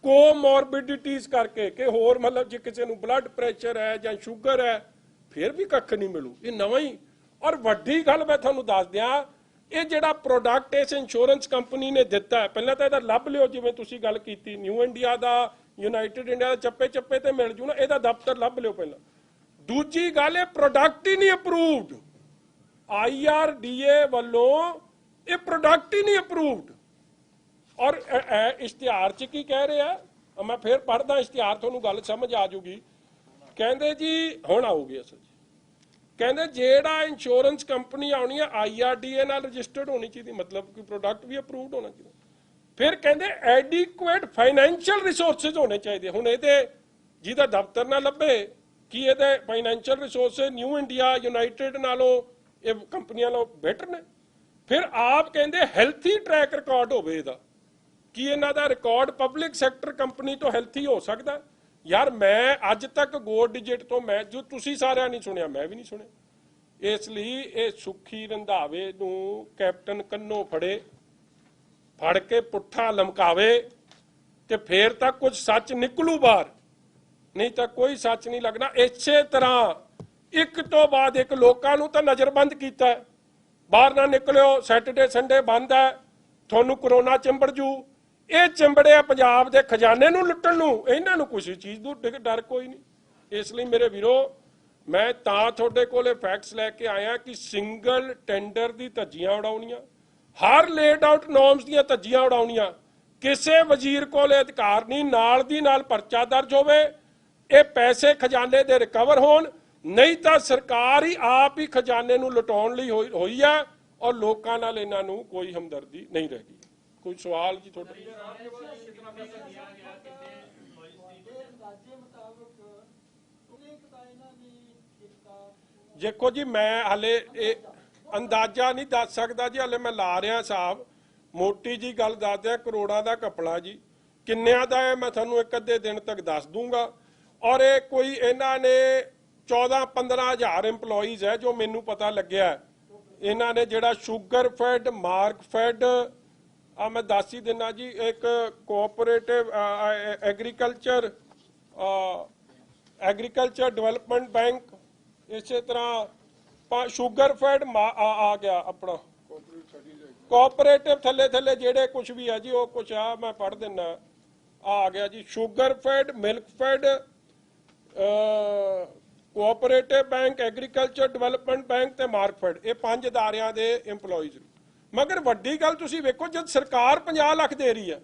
ਕੋਮੋਰਬਿਡਿਟੀਜ਼ ਕਰਕੇ, ਕਿ ਹੋਰ ਮਤਲਬ ਜੇ ਕਿਸੇ ਨੂੰ ਬਲੱਡ ਪ੍ਰੈਸ਼ਰ ਹੈ ਜਾਂ ਸ਼ੂਗਰ ਹੈ, ਫਿਰ ਵੀ ਕੱਖ ਨਹੀਂ ਮਿਲੂ। ਇਹ ਨਵਾਂ ਹੀ। ਔਰ ਵੱਡੀ ਗੱਲ ਮੈਂ ਤੁਹਾਨੂੰ ਦੱਸ ਦਿਆਂ, ਇਹ ਜਿਹੜਾ ਪ੍ਰੋਡਕਟ ਇਸ ਇੰਸ਼ੋਰੈਂਸ ਕੰਪਨੀ ਨੇ ਦਿੱਤਾ, ਪਹਿਲਾਂ ਤਾਂ ਇਹਦਾ ਲੱਭ ਲਿਓ, ਜਿਵੇਂ ਤੁਸੀਂ ਗੱਲ ਕੀਤੀ ਨਿਊ ਇੰਡੀਆ ਦਾ, ਯੂਨਾਈਟਿਡ ਇੰਡੀਆ ਦਾ, ਚੱਪੇ ਚੱਪੇ ਤੇ ਮਿਲ ਜੂ ਨਾ, ਇਹਦਾ ਦਫ਼ਤਰ ਲੱਭ ਲਿਓ ਪਹਿਲਾਂ। ਦੂਜੀ ਗੱਲ, ਇਹ ਪ੍ਰੋਡਕਟ ਹੀ ਨਹੀਂ ਅਪਰੂਵਡ, IRDA ਵੱਲੋਂ ਇਹ ਪ੍ਰੋਡਕਟ ਹੀ ਨਹੀਂ ਅਪਰੂਵਡ। ਔਰ ਇਸ਼ਤਿਹਾਰ 'ਚ ਕੀ ਕਹਿ ਰਿਹਾ, ਮੈਂ ਫਿਰ ਪੜ੍ਹਦਾ ਇਸ਼ਤਿਹਾਰ, ਤੁਹਾਨੂੰ ਗੱਲ ਸਮਝ ਆ ਜੂਗੀ। ਕਹਿੰਦੇ ਜੀ ਹੁਣ ਆਊਗੀ ਅਸਲ 'ਚ, ਕਹਿੰਦੇ ਜਿਹੜਾ ਇੰਸ਼ੋਰੈਂਸ ਕੰਪਨੀ ਆਉਣੀ ਹੈ IRDA ਨਾਲ ਰਜਿਸਟਰਡ ਹੋਣੀ ਚਾਹੀਦੀ, ਮਤਲਬ ਕਿ ਪ੍ਰੋਡਕਟ ਵੀ ਅਪਰੂਵਡ ਹੋਣਾ ਚਾਹੀਦਾ। ਫਿਰ ਕਹਿੰਦੇ ਐਡਿਕੁਏਟ ਫਾਈਨੈਂਸ਼ੀਅਲ ਰਿਸੋਰਸਿਸ ਹੋਣੇ ਚਾਹੀਦੇ। ਹੁਣ ਇਹਦੇ ਜਿਹਦਾ ਦਫ਼ਤਰ ਨਾ ਲੱਭੇ, ਕੀ ਇਹਦੇ financial resources new India, United ਨਾਲੋਂ ਇਹ ਕੰਪਨੀਆਂ ਨਾਲੋਂ ਬੈਟਰ ਨੇ? ਫਿਰ ਆਪ ਕਹਿੰਦੇ ਹੈਲਥੀ ਟਰੈਕ ਰਿਕਾਰਡ ਹੋਵੇ ਇਹਦਾ, ਕੀ ਇਹਨਾਂ ਦਾ ਰਿਕਾਰਡ ਪਬਲਿਕ ਸੈਕਟਰ ਕੰਪਨੀ ਤੋਂ ਹੈਲਥੀ ਹੋ ਸਕਦਾ? ਯਾਰ ਮੈਂ ਅੱਜ ਤੱਕ ਗੋ ਡਿਜਿਟ ਤੋਂ, ਮੈਂ ਜੋ ਤੁਸੀਂ ਸਾਰਿਆਂ ਨਹੀਂ ਸੁਣਿਆ, ਮੈਂ ਵੀ ਨਹੀਂ ਸੁਣਿਆ। ਇਸ ਲਈ ਇਹ ਸੁੱਖੀ ਰੰਧਾਵੇ ਨੂੰ ਕੈਪਟਨ ਕੰਨੋਂ ਫੜ ਕੇ ਪੁੱਠਾ ਲਮਕਾਵੇ ਤੇ ਫੇਰ ਤਾਂ ਕੁਝ ਸੱਚ ਨਿਕਲੂ ਬਾਹਰ, ਨਹੀਂ ਤਾਂ ਕੋਈ ਸੱਚ ਨਹੀਂ ਲੱਗਣਾ। ਇਸੇ ਤਰ੍ਹਾਂ ਇੱਕ ਤੋਂ ਬਾਅਦ ਇੱਕ ਲੋਕਾਂ ਨੂੰ ਤਾਂ ਨਜ਼ਰਬੰਦ ਕੀਤਾ, ਬਾਹਰ ਨਾ ਨਿਕਲਿਓ, ਸੈਟਰਡੇ ਸੰਡੇ ਬੰਦ ਹੈ, ਤੁਹਾਨੂੰ ਕਰੋਨਾ ਚਿੰਬੜ ਜੂ। ਇਹ ਚਿੰਬੜਿਆ ਪੰਜਾਬ ਦੇ ਖਜ਼ਾਨੇ ਨੂੰ ਲੁੱਟਣ ਨੂੰ, ਇਹਨਾਂ ਨੂੰ ਕਿਸੇ ਚੀਜ਼ ਤੋਂ ਡਰ ਕੋਈ ਨਹੀਂ। ਇਸ ਲਈ ਮੇਰੇ ਵੀਰੋ, ਮੈਂ ਤਾਂ ਤੁਹਾਡੇ ਕੋਲੇ ਫੈਕਟਸ ਲੈ ਕੇ ਆਇਆ ਕਿ ਸਿੰਗਲ ਟੈਂਡਰ ਦੀ ਧੱਜੀਆਂ ਉਡਾਉਣੀਆਂ, ਹਰ ਲੇਡ ਆਊਟ ਨੋਰਮਸ ਦੀਆਂ ਧੱਜੀਆਂ ਉਡਾਉਣੀਆਂ, ਕਿਸੇ ਵਜ਼ੀਰ ਕੋਲੇ ਅਧਿਕਾਰ ਨਹੀਂ, ਨਾਲ ਦੀ ਨਾਲ ਪਰਚਾ ਦਰਜ ਹੋਵੇ, ਇਹ ਪੈਸੇ ਖਜ਼ਾਨੇ ਦੇ ਰਿਕਵਰ ਹੋਣ, ਨਹੀਂ ਤਾਂ ਸਰਕਾਰ ਹੀ ਆਪ ਹੀ ਖਜ਼ਾਨੇ ਨੂੰ ਲੁਟਾਉਣ ਲਈ ਹੋਈ ਹੈ ਔਰ ਲੋਕਾਂ ਨਾਲ ਇਹਨਾਂ ਨੂੰ ਕੋਈ ਹਮਦਰਦੀ ਨਹੀਂ ਰਹਿ ਗਈ। ਕੋਈ ਸਵਾਲ ਜੀ ਤੁਹਾਡਾ? ਦੇਖੋ ਜੀ, ਮੈਂ ਹਲੇ ਇਹ ਅੰਦਾਜ਼ਾ ਨਹੀਂ ਦੱਸ ਸਕਦਾ ਜੀ, ਹਲੇ ਮੈਂ ਲਾ ਰਿਹਾ ਹਿਸਾਬ। ਮੋਟੀ ਜੀ ਗੱਲ ਦੱਸ ਦਿਆਂ, ਕਰੋੜਾਂ ਦਾ ਘਪਲਾ ਜੀ, ਕਿੰਨਿਆਂ ਦਾ ਹੈ ਮੈਂ ਤੁਹਾਨੂੰ ਇੱਕ ਅੱਧੇ ਦਿਨ ਤੱਕ ਦੱਸ ਦੂੰਗਾ। ਔਰ ਇਹ ਕੋਈ ਇਹਨਾਂ ਨੇ 14-15 ਹਜ਼ਾਰ EMPLOYEES ਹੈ ਜੋ ਮੈਨੂੰ ਪਤਾ ਲੱਗਿਆ। ਇਹਨਾਂ ਨੇ ਜਿਹੜਾ ਸ਼ੂਗਰ ਫੈਡ, ਮਾਰਕ ਫੈਡ, मैं दस ही देना जी, एक कोऑपरेटिव एग्रीकल्चर डेवलपमेंट बैंक, इस तरह शुगर फैड आ गया अपना कोऑपरेटिव, थले थले जेड़े कुछ भी है जी, वो कुछ आ मैं पढ़ देना, आ गया जी sugar fed, milk fed, cooperative bank, agriculture development bank ਤੇ ਮਾਰਕਫੈਡ, ਇਹ 5 ਅਦਾਰਿਆਂ ਦੇ EMPLOYEES। ਮਗਰ ਵੱਡੀ ਗੱਲ ਤੁਸੀਂ ਵੇਖੋ, ਜਦ ਸਰਕਾਰ 50 ਲੱਖ ਦੇ ਰਹੀ ਹੈ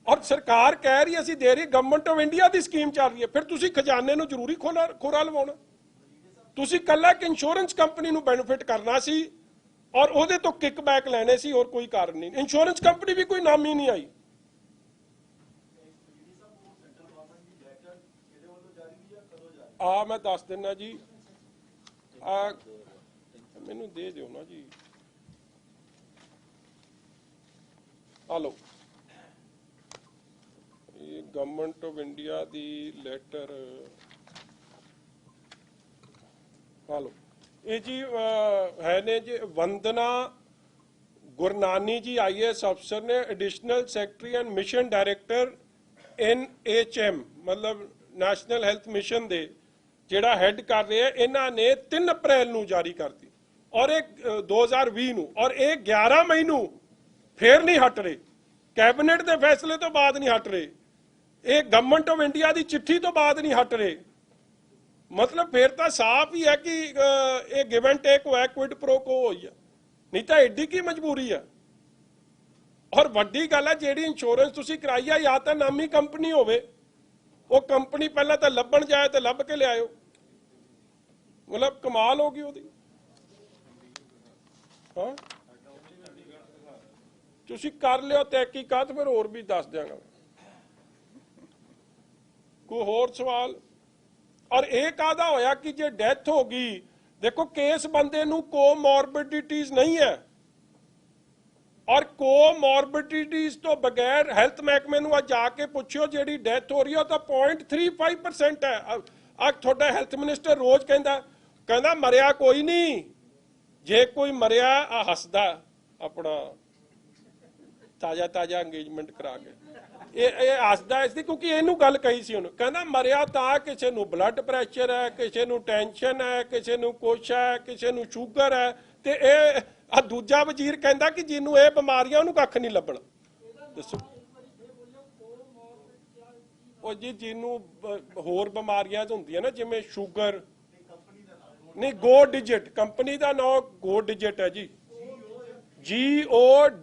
ਔਰ ਸਰਕਾਰ ਕਹਿ ਰਹੀ ਅਸੀਂ ਦੇ ਰਹੀ, government of India the scheme ਚੱਲ ਰਹੀ ਹੈ, ਫਿਰ ਤੁਸੀਂ ਖਜ਼ਾਨੇ ਨੂੰ ਜ਼ਰੂਰੀ ਖੋਰਾ ਲਵਾਉਣਾ। ਤੁਸੀਂ ਕੱਲਾ ਇੱਕ ਇੰਸ਼ੋਰੈਂਸ ਕੰਪਨੀ ਨੂੰ ਬੈਨੀਫਿਟ ਕਰਨਾ ਸੀ ਔਰ ਉਹਦੇ ਤੋਂ ਕਿਕਬੈਕ ਲੈਣੇ ਸੀ, ਹੋਰ ਕੋਈ ਕਾਰਨ ਨਹੀਂ। ਇੰਸ਼ੋਰੈਂਸ ਕੰਪਨੀ ਵੀ ਕੋਈ ਨਾਮੀ ਨਹੀਂ ਆਈ। ਆ ਮੈਂ ਦੱਸ ਦਿੰਦਾ ਜੀ, ਆ ਮੈਨੂੰ ਦੇ ਦਿਓ ਨਾ ਜੀ, ਆ ਲਓ, ਇਹ government of India the letter, ਆ ਲਓ, ਇਹ ਜੀ ਹੈ ਨੇ ਜੀ ਵੰਦਨਾ ਗੁਰਨਾਨੀ ਜੀ, IAS ਅਫਸਰ ਨੇ, additional secretary and mission director NHM, ਮਤਲਬ ਨੈਸ਼ਨਲ ਹੈਲਥ ਮਿਸ਼ਨ ਦੇ ਜਿਹੜਾ ਹੈਡ ਕਰ ਰਹੇ ਆ। ਇਹਨਾਂ ਨੇ 3 ਅਪ੍ਰੈਲ ਨੂੰ ਜਾਰੀ ਕਰਤੀ ਔਰ ਇਹ 2020 ਨੂੰ, ਔਰ ਇਹ 11 ਮਈ ਨੂੰ ਫੇਰ ਨਹੀਂ ਹਟ ਰਹੇ, ਕੈਬਨਿਟ ਦੇ ਫੈਸਲੇ ਤੋਂ ਬਾਅਦ ਨਹੀਂ ਹਟ ਰਹੇ, ਇਹ ਗਵਰਨਮੈਂਟ ਆਫ ਇੰਡੀਆ ਦੀ ਚਿੱਠੀ ਤੋਂ ਬਾਅਦ ਨਹੀਂ ਹਟ ਰਹੇ। ਮਤਲਬ ਫੇਰ ਤਾਂ ਸਾਫ਼ ਹੀ ਹੈ ਕਿ ਇਹ ਗਿਵ ਐਂਡ ਟੇਕ ਹੋਇਆ, ਕੁਇਡ ਪ੍ਰੋ ਕੋ ਹੋਈ ਹੈ, ਨਹੀਂ ਤਾਂ ਐਡੀ ਕੀ ਮਜਬੂਰੀ ਹੈ। ਔਰ ਵੱਡੀ ਗੱਲ ਹੈ, ਜਿਹੜੀ ਇੰਸ਼ੋਰੈਂਸ ਤੁਸੀਂ ਕਰਾਈ ਆ, ਜਾਂ ਤਾਂ ਨਾਮੀ ਕੰਪਨੀ ਹੋਵੇ, ਉਹ ਕੰਪਨੀ ਪਹਿਲਾਂ ਤਾਂ ਲੱਭਣ ਜਾਏ ਤੇ ਲੱਭ ਕੇ ਲਿਆਇਓ, ਮਤਲਬ ਕਮਾਲ ਹੋ ਗਈ ਉਹਦੀ। ਹਾਂ ਤੁਸੀਂ ਕਰ ਲਿਓ ਤਹਿਕੀਕਾਤ, ਫਿਰ ਹੋਰ ਵੀ ਦੱਸ ਦਿਆਂਗਾ। ਕੋਈ ਹੋਰ ਸਵਾਲ? ਔਰ ਇਹ ਕਾਹਦਾ ਹੋਇਆ ਕਿ ਜੇ ਡੈਥ ਹੋ ਗਈ, ਦੇਖੋ ਕੇਸ ਬੰਦੇ ਨੂੰ ਕੋਮੋਰਬਿਡਿਟੀਜ਼ ਨਹੀਂ ਹੈ, ਔਰ ਕੋਮੋਰਬਿਡਿਟੀਜ਼ ਤੋਂ ਬਗੈਰ ਹੈਲਥ ਮਹਿਕਮੇ ਨੂੰ ਅੱਜ ਜਾ ਕੇ ਪੁੱਛਿਓ, ਜਿਹੜੀ ਡੈਥ ਹੋ ਰਹੀ ਹੈ ਉਹ ਤਾਂ 0.35% ਹੈ। ਆ ਤੁਹਾਡਾ ਹੈਲਥ ਮਿਨਿਸਟਰ ਰੋਜ਼ ਕਹਿੰਦਾ ਮਰਿਆ ਕੋਈ ਨਹੀਂ, ਜੇ ਕੋਈ ਮਰਿਆ ਆ ਹੱਸਦਾ ਆਪਣਾ ਤਾਜ਼ਾ ਅੰਗੇਜਮੈਂਟ ਕਰਾ ਕੇ, ਇਹ ਹੱਸਦਾ ਇਸ ਦੀ, ਕਿਉਂਕਿ ਇਹਨੂੰ ਗੱਲ ਕਹੀ ਸੀ ਉਹਨੂੰ, ਕਹਿੰਦਾ ਮਰਿਆ ਤਾਂ ਕਿਸੇ ਨੂੰ ਬਲੱਡ ਪ੍ਰੈਸ਼ਰ ਹੈ, ਕਿਸੇ ਨੂੰ ਟੈਨਸ਼ਨ ਹੈ, ਕਿਸੇ ਨੂੰ ਕੁਛ ਹੈ, ਕਿਸੇ ਨੂੰ ਸ਼ੂਗਰ ਹੈ, ਤੇ ਇਹ ਆ ਦੂਜਾ ਵਜ਼ੀਰ ਕਹਿੰਦਾ ਕਿ ਜਿਹਨੂੰ ਇਹ ਬਿਮਾਰੀਆਂ ਉਹਨੂੰ ਕੱਖ ਨਹੀਂ ਲੱਭਣਾ। ਦੱਸੋ ਉਹ ਜੀ, ਜਿਹਨੂੰ ਹੋਰ ਬਿਮਾਰੀਆਂ ਹੁੰਦੀਆਂ ਨਾ, ਜਿਵੇਂ ਸ਼ੂਗਰ, ਨਹੀਂ ਗੋ ਡਿਜਿਟ ਕੰਪਨੀ ਦਾ ਨਾਮ, ਗੋ ਡਿਜਿਟ ਹੈ ਜੀ, GODIGIT।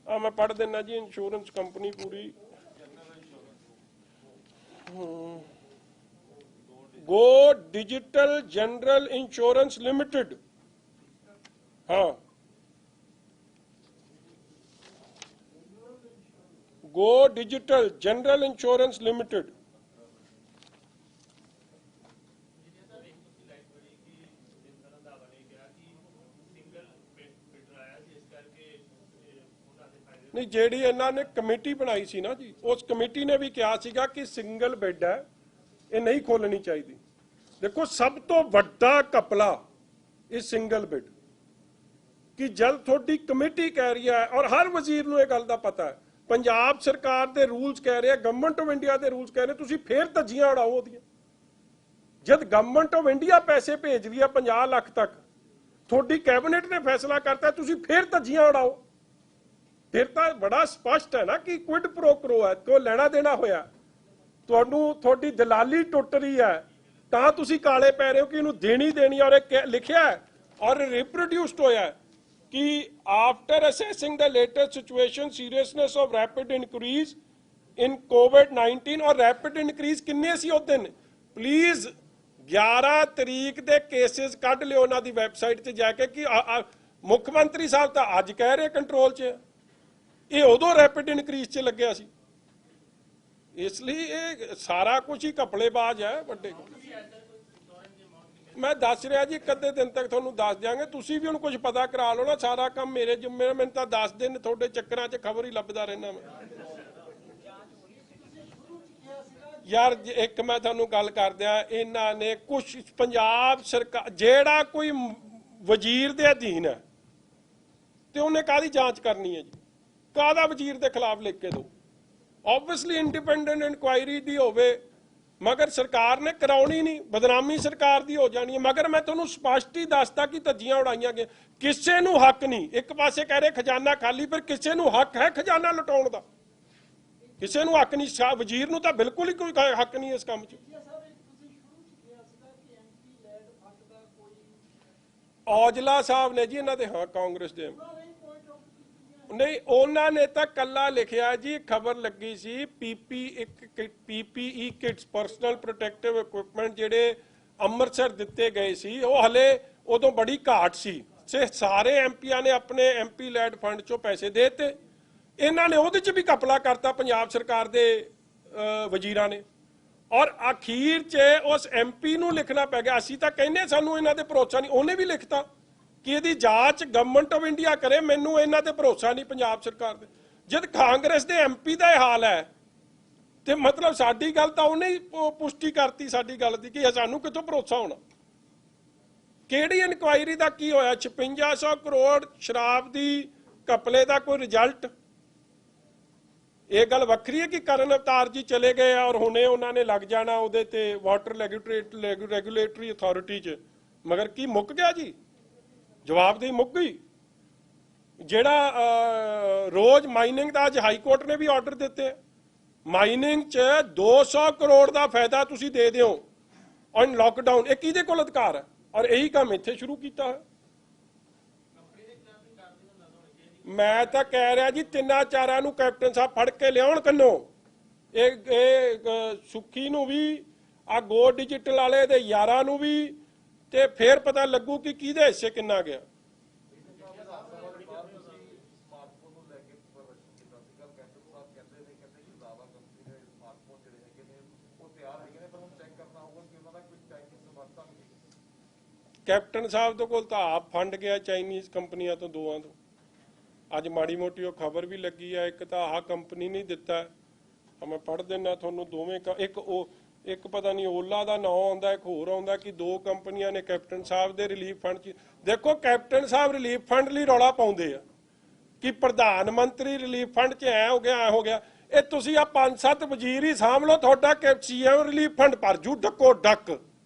मैं पढ़ देना जी, इंश्योरेंस कंपनी पूरी, go digital general insurance limited. हाँ, go digital general insurance limited. नहीं, ਜਿਹੜੀ ਇਹਨਾਂ ਨੇ ਕਮੇਟੀ ਬਣਾਈ ਸੀ ਨਾ ਜੀ, ਉਸ ਕਮੇਟੀ ਨੇ ਵੀ ਕਿਹਾ ਸੀਗਾ ਕਿ ਸਿੰਗਲ ਬੈੱਡ ਹੈ, ਇਹ ਨਹੀਂ ਖੋਲਣੀ ਚਾਹੀਦੀ। ਦੇਖੋ ਸਭ ਤੋਂ ਵੱਡਾ ਘਪਲਾ ਇਹ ਸਿੰਗਲ ਬੈੱਡ, ਕਿ ਜਦ ਤੁਹਾਡੀ ਕਮੇਟੀ ਕਹਿ ਰਹੀ ਹੈ, ਔਰ ਹਰ ਵਜ਼ੀਰ ਨੂੰ ਇਹ ਗੱਲ ਦਾ ਪਤਾ ਹੈ, ਪੰਜਾਬ ਸਰਕਾਰ ਦੇ ਰੂਲਸ ਕਹਿ ਰਹੇ, ਗਵਰਨਮੈਂਟ ਆਫ ਇੰਡੀਆ ਦੇ ਰੂਲਸ ਕਹਿ ਰਹੇ, ਤੁਸੀਂ ਫੇਰ ਧੱਜੀਆਂ ਉਡਾਓ ਉਹਦੀਆਂ। ਜਦ ਗਵਰਨਮੈਂਟ ਆਫ ਇੰਡੀਆ ਪੈਸੇ ਭੇਜ ਰਹੀ ਹੈ 50 ਲੱਖ ਤੱਕ, ਤੁਹਾਡੀ ਕੈਬਨਿਟ ਨੇ ਫੈਸਲਾ ਕਰਤਾ, ਤੁਸੀਂ ਫੇਰ ਧੱਜੀਆਂ ਉਡਾਓ। ਫਿਰ ਤਾਂ ਬੜਾ ਸਪਸ਼ਟ ਹੈ ਨਾ ਕਿ ਕੁਇਡ ਪ੍ਰੋ ਕੋ ਹੈ, ਕੋਈ ਲੈਣਾ ਦੇਣਾ ਹੋਇਆ, ਤੁਹਾਨੂੰ ਤੁਹਾਡੀ ਦਲਾਲੀ ਟੁੱਟ ਰਹੀ ਹੈ, ਤਾਂ ਤੁਸੀਂ ਕਾਲੇ ਪੈ ਰਹੇ ਹੋ ਕਿ ਇਹਨੂੰ ਦੇਣੀ। ਔਰ ਇਹ ਲਿਖਿਆ ਔਰ ਰਿਪਰੋਡਿਊਸਡ ਹੋਇਆ ਕਿ after assessing the latest situation, seriousness of rapid increase in COVID-19, ਔਰ ਰੈਪਿਡ ਇਨਕਰੀਜ਼ ਕਿੰਨੇ ਸੀ ਉਸ ਦਿਨ, ਪਲੀਜ਼ 11 ਤਰੀਕ ਦੇ ਕੇਸਿਸ ਕੱਢ ਲਿਓ ਉਹਨਾਂ ਦੀ ਵੈਬਸਾਈਟ ਤੇ ਜਾ ਕੇ, ਕਿ ਮੁੱਖ ਮੰਤਰੀ ਸਾਹਿਬ ਤਾਂ ਅੱਜ ਕਹਿ ਰਹੇ ਕੰਟਰੋਲ 'ਚ, ਇਹ ਉਦੋਂ ਰੈਪਿਡ ਇਨਕਰੀਜ਼ 'ਚ ਲੱਗਿਆ ਸੀ। ਇਸ ਲਈ ਇਹ ਸਾਰਾ ਕੁਝ ਹੀ ਘਪਲੇਬਾਜ਼ ਹੈ ਵੱਡੇ। ਮੈਂ ਦੱਸ ਰਿਹਾ ਜੀ, ਇੱਕ ਅੱਧੇ ਦਿਨ ਤੱਕ ਤੁਹਾਨੂੰ ਦੱਸ ਦਿਆਂਗੇ, ਤੁਸੀਂ ਵੀ ਹੁਣ ਕੁਝ ਪਤਾ ਕਰਾ ਲਓ ਨਾ, ਸਾਰਾ ਕੰਮ ਮੇਰੇ ਜ਼ਿੰਮੇ। ਮੈਨੂੰ ਤਾਂ 10 ਦਿਨ ਤੁਹਾਡੇ ਚੱਕਰਾਂ 'ਚ ਖਬਰ ਹੀ ਲੱਭਦਾ ਰਹਿਣਾ ਮੈਂ। ਯਾਰ ਇੱਕ ਮੈਂ ਤੁਹਾਨੂੰ ਗੱਲ ਕਰਦਿਆਂ, ਇਹਨਾਂ ਨੇ ਕੁਛ ਪੰਜਾਬ ਸਰਕਾਰ, ਜਿਹੜਾ ਕੋਈ ਵਜ਼ੀਰ ਦੇ ਅਧੀਨ ਹੈ ਤੇ ਉਹਨੇ ਕਾਹਦੀ ਜਾਂਚ ਕਰਨੀ ਹੈ ਜੀ, ਕਾਹਦਾ ਵਜ਼ੀਰ ਦੇ ਖਿਲਾਫ ਲਿਖ ਕੇ ਦਿਓ। ਆਬਵੀਅਸਲੀ ਇੰਡੀਪੈਂਡੈਂਟ ਇਨਕੁਆਇਰੀ ਦੀ ਹੋਵੇ, ਮਗਰ ਸਰਕਾਰ ਨੇ ਕਰਾਉਣੀ ਨਹੀਂ, ਬਦਨਾਮੀ ਸਰਕਾਰ ਦੀ ਹੋ ਜਾਣੀ ਹੈ। ਮਗਰ ਮੈਂ ਤੁਹਾਨੂੰ ਸਪਸ਼ਟ ਹੀ ਦੱਸਦਾ ਕਿ ਧੱਜੀਆਂ ਉਡਾਈਆਂ ਗਈਆਂ, ਕਿਸੇ ਨੂੰ ਹੱਕ ਨਹੀਂ। ਇੱਕ ਪਾਸੇ ਕਹਿ ਰਹੇ ਖਜ਼ਾਨਾ ਖਾਲੀ, ਪਰ ਕਿਸੇ ਨੂੰ ਹੱਕ ਹੈ ਖਜ਼ਾਨਾ ਲੁਟਾਉਣ ਦਾ। ਕਿਸੇ ਨੂੰ ਹੱਕ ਨਹੀਂ, ਵਜ਼ੀਰ ਨੂੰ ਤਾਂ ਬਿਲਕੁਲ ਹੀ ਕੋਈ ਹੱਕ ਨਹੀਂ ਇਸ ਕੰਮ 'ਚ। ਔਜਲਾ ਸਾਹਿਬ ਨੇ ਜੀ ਇਹਨਾਂ ਦੇ, ਹਾਂ ਕਾਂਗਰਸ ਦੇ ਨਹੀਂ, ਉਹਨਾਂ ਨੇ ਤਾਂ ਕੱਲਾ ਲਿਖਿਆ ਜੀ, ਖਬਰ ਲੱਗੀ ਸੀ PPE kits personal protective equipment ਜਿਹੜੇ ਅੰਮ੍ਰਿਤਸਰ ਦਿੱਤੇ ਗਏ ਸੀ, ਉਹ ਹਲੇ ਉਦੋਂ ਬੜੀ ਘਾਟ ਸੀ, ਸਾਰੇ ਐਮਪੀਆਂ ਨੇ ਆਪਣੇ MP ਲੈਡ ਫੰਡ ਚੋਂ ਪੈਸੇ ਦੇ ਦਿੱਤੇ, ਇਹਨਾਂ ਨੇ ਉਹਦੇ 'ਚ ਵੀ ਘਪਲਾ ਕਰਤਾ ਪੰਜਾਬ ਸਰਕਾਰ ਦੇ ਵਜ਼ੀਰਾਂ ਨੇ, ਔਰ ਅਖੀਰ 'ਚ ਉਸ MP ਨੂੰ ਲਿਖਣਾ ਪੈ ਗਿਆ। ਅਸੀਂ ਤਾਂ ਕਹਿੰਦੇ ਸਾਨੂੰ ਇਹਨਾਂ ਤੇ ਭਰੋਸਾ ਨਹੀਂ, ਉਹਨੇ ਵੀ ਲਿਖਤਾ ਕਿ ਇਹਦੀ ਜਾਂਚ ਗਵਰਨਮੈਂਟ ਆਫ ਇੰਡੀਆ ਕਰੇ, ਮੈਨੂੰ ਇਹਨਾਂ ਤੇ ਭਰੋਸਾ ਨਹੀਂ ਪੰਜਾਬ ਸਰਕਾਰ ਦੇ। ਜਦ ਕਾਂਗਰਸ ਦੇ MP ਦਾ ਇਹ ਹਾਲ ਹੈ ਤੇ ਮਤਲਬ ਸਾਡੀ ਗੱਲ ਤਾਂ ਉਹਨੇ ਹੀ ਪੁਸ਼ਟੀ ਕਰਤੀ ਸਾਡੀ ਗੱਲ ਦੀ ਕਿ ਸਾਨੂੰ ਕਿੱਥੋਂ ਭਰੋਸਾ ਹੋਣਾ। ਕਿਹੜੀ ਇਨਕੁਆਇਰੀ ਦਾ ਕੀ ਹੋਇਆ? 5600 ਕਰੋੜ ਸ਼ਰਾਬ ਦੀ ਘਪਲੇ ਦਾ ਕੋਈ ਰਿਜ਼ਲਟ? ਇਹ ਗੱਲ ਵੱਖਰੀ ਹੈ ਕਿ ਕਰਨ ਅਵਤਾਰ ਜੀ ਚਲੇ ਗਏ ਔਰ ਹੁਣੇ ਉਹਨਾਂ ਨੇ ਲੱਗ ਜਾਣਾ ਉਹਦੇ ਤੇ ਵਾਟਰ ਰੈਗੂਲੇਟਰੀ ਅਥਾਰਟੀ 'ਚ, ਮਗਰ ਕੀ ਮੁੱਕ ਗਿਆ ਜੀ? ਜਵਾਬਦੇਹੀ ਮੁੱਕ ਗਈ। ਜਿਹੜਾ ਰੋਜ਼ ਮਾਈਨਿੰਗ ਦਾ ਅੱਜ ਹਾਈ ਕੋਰਟ ਨੇ ਵੀ ਆਰਡਰ ਦਿੱਤੇ, ਮਾਈਨਿੰਗ 'ਚ 200 ਕਰੋੜ ਦਾ ਫਾਇਦਾ ਤੁਸੀਂ ਦੇ ਦਿਓ ਔਨ ਲਾਕਡਾਊਨ, ਇਹ ਕਿਹਦੇ ਕੋਲ ਅਧਿਕਾਰ ਹੈ? ਔਰ ਇਹੀ ਕੰਮ ਇੱਥੇ ਸ਼ੁਰੂ ਕੀਤਾ ਹੈ। ਮੈਂ ਤਾਂ ਕਹਿ ਰਿਹਾ ਜੀ, ਤਿੰਨਾਂ ਚਾਰਾਂ ਨੂੰ ਕੈਪਟਨ ਸਾਹਿਬ ਫੜ ਕੇ ਲਿਆਉਣ ਕੰਨੋ, ਇਹ ਸੁੱਖੀ ਨੂੰ ਵੀ, ਆ ਗੋ ਡਿਜੀਟਲ ਵਾਲੇ ਦੇ ਯਾਰਾਂ ਨੂੰ ਵੀ, ਤੇ ਫੇਰ ਪਤਾ ਲੱਗੂ ਕਿ ਕਿਹਦੇ ਹਿੱਸੇ ਕਿੰਨਾ ਗਿਆ। ਕੈਪਟਨ ਸਾਹਿਬ ਦੇ ਕੋਲ ਤਾਂ ਆਪ ਫੰਡ ਗਿਆ ਚਾਈਨੀਜ਼ ਕੰਪਨੀਆਂ ਤੋਂ, ਦੋਵਾਂ ਤੋਂ। ਅੱਜ ਮਾੜੀ ਮੋਟੀ ਉਹ ਖਬਰ ਵੀ ਲੱਗੀ ਹੈ, ਇੱਕ ਤਾਂ ਆਹ ਕੰਪਨੀ ਨਹੀਂ ਦਿੱਤਾ, ਮੈਂ ਪੜ੍ਹ ਦਿੰਦਾ ਤੁਹਾਨੂੰ ਦੋਵੇਂ, ਇੱਕ ਪਤਾ ਨਹੀਂ ਓਲਾ ਦਾ ਨਾਂ ਆਉਂਦਾ, ਇੱਕ ਹੋਰ ਆਉਂਦਾ ਕਿ ਦੋ ਕੰਪਨੀਆਂ ਨੇ ਕੈਪਟਨ ਸਾਹਿਬ ਦੇ ਰਿਲੀਫ ਫੰਡ 'ਚ। ਦੇਖੋ ਕੈਪਟਨ ਸਾਹਿਬ ਰਿਲੀਫ ਫੰਡ ਲਈ ਰੌਲਾ ਪਾਉਂਦੇ ਆ ਕਿ ਪ੍ਰਧਾਨ ਮੰਤਰੀ ਰਿਲੀਫ ਫੰਡ 'ਚ ਐ ਹੋ ਗਿਆ, ਐ ਹੋ ਗਿਆ। ਇਹ ਤੁਸੀਂ ਆ 5-7 ਵਜ਼ੀਰ ਹੀ ਸਾਂਭ ਲਓ, ਤੁਹਾਡਾ CM ਰਿਲੀਫ ਫੰਡ ਭਰ ਜੂ ਡੱਕੋ ਡੱਕ।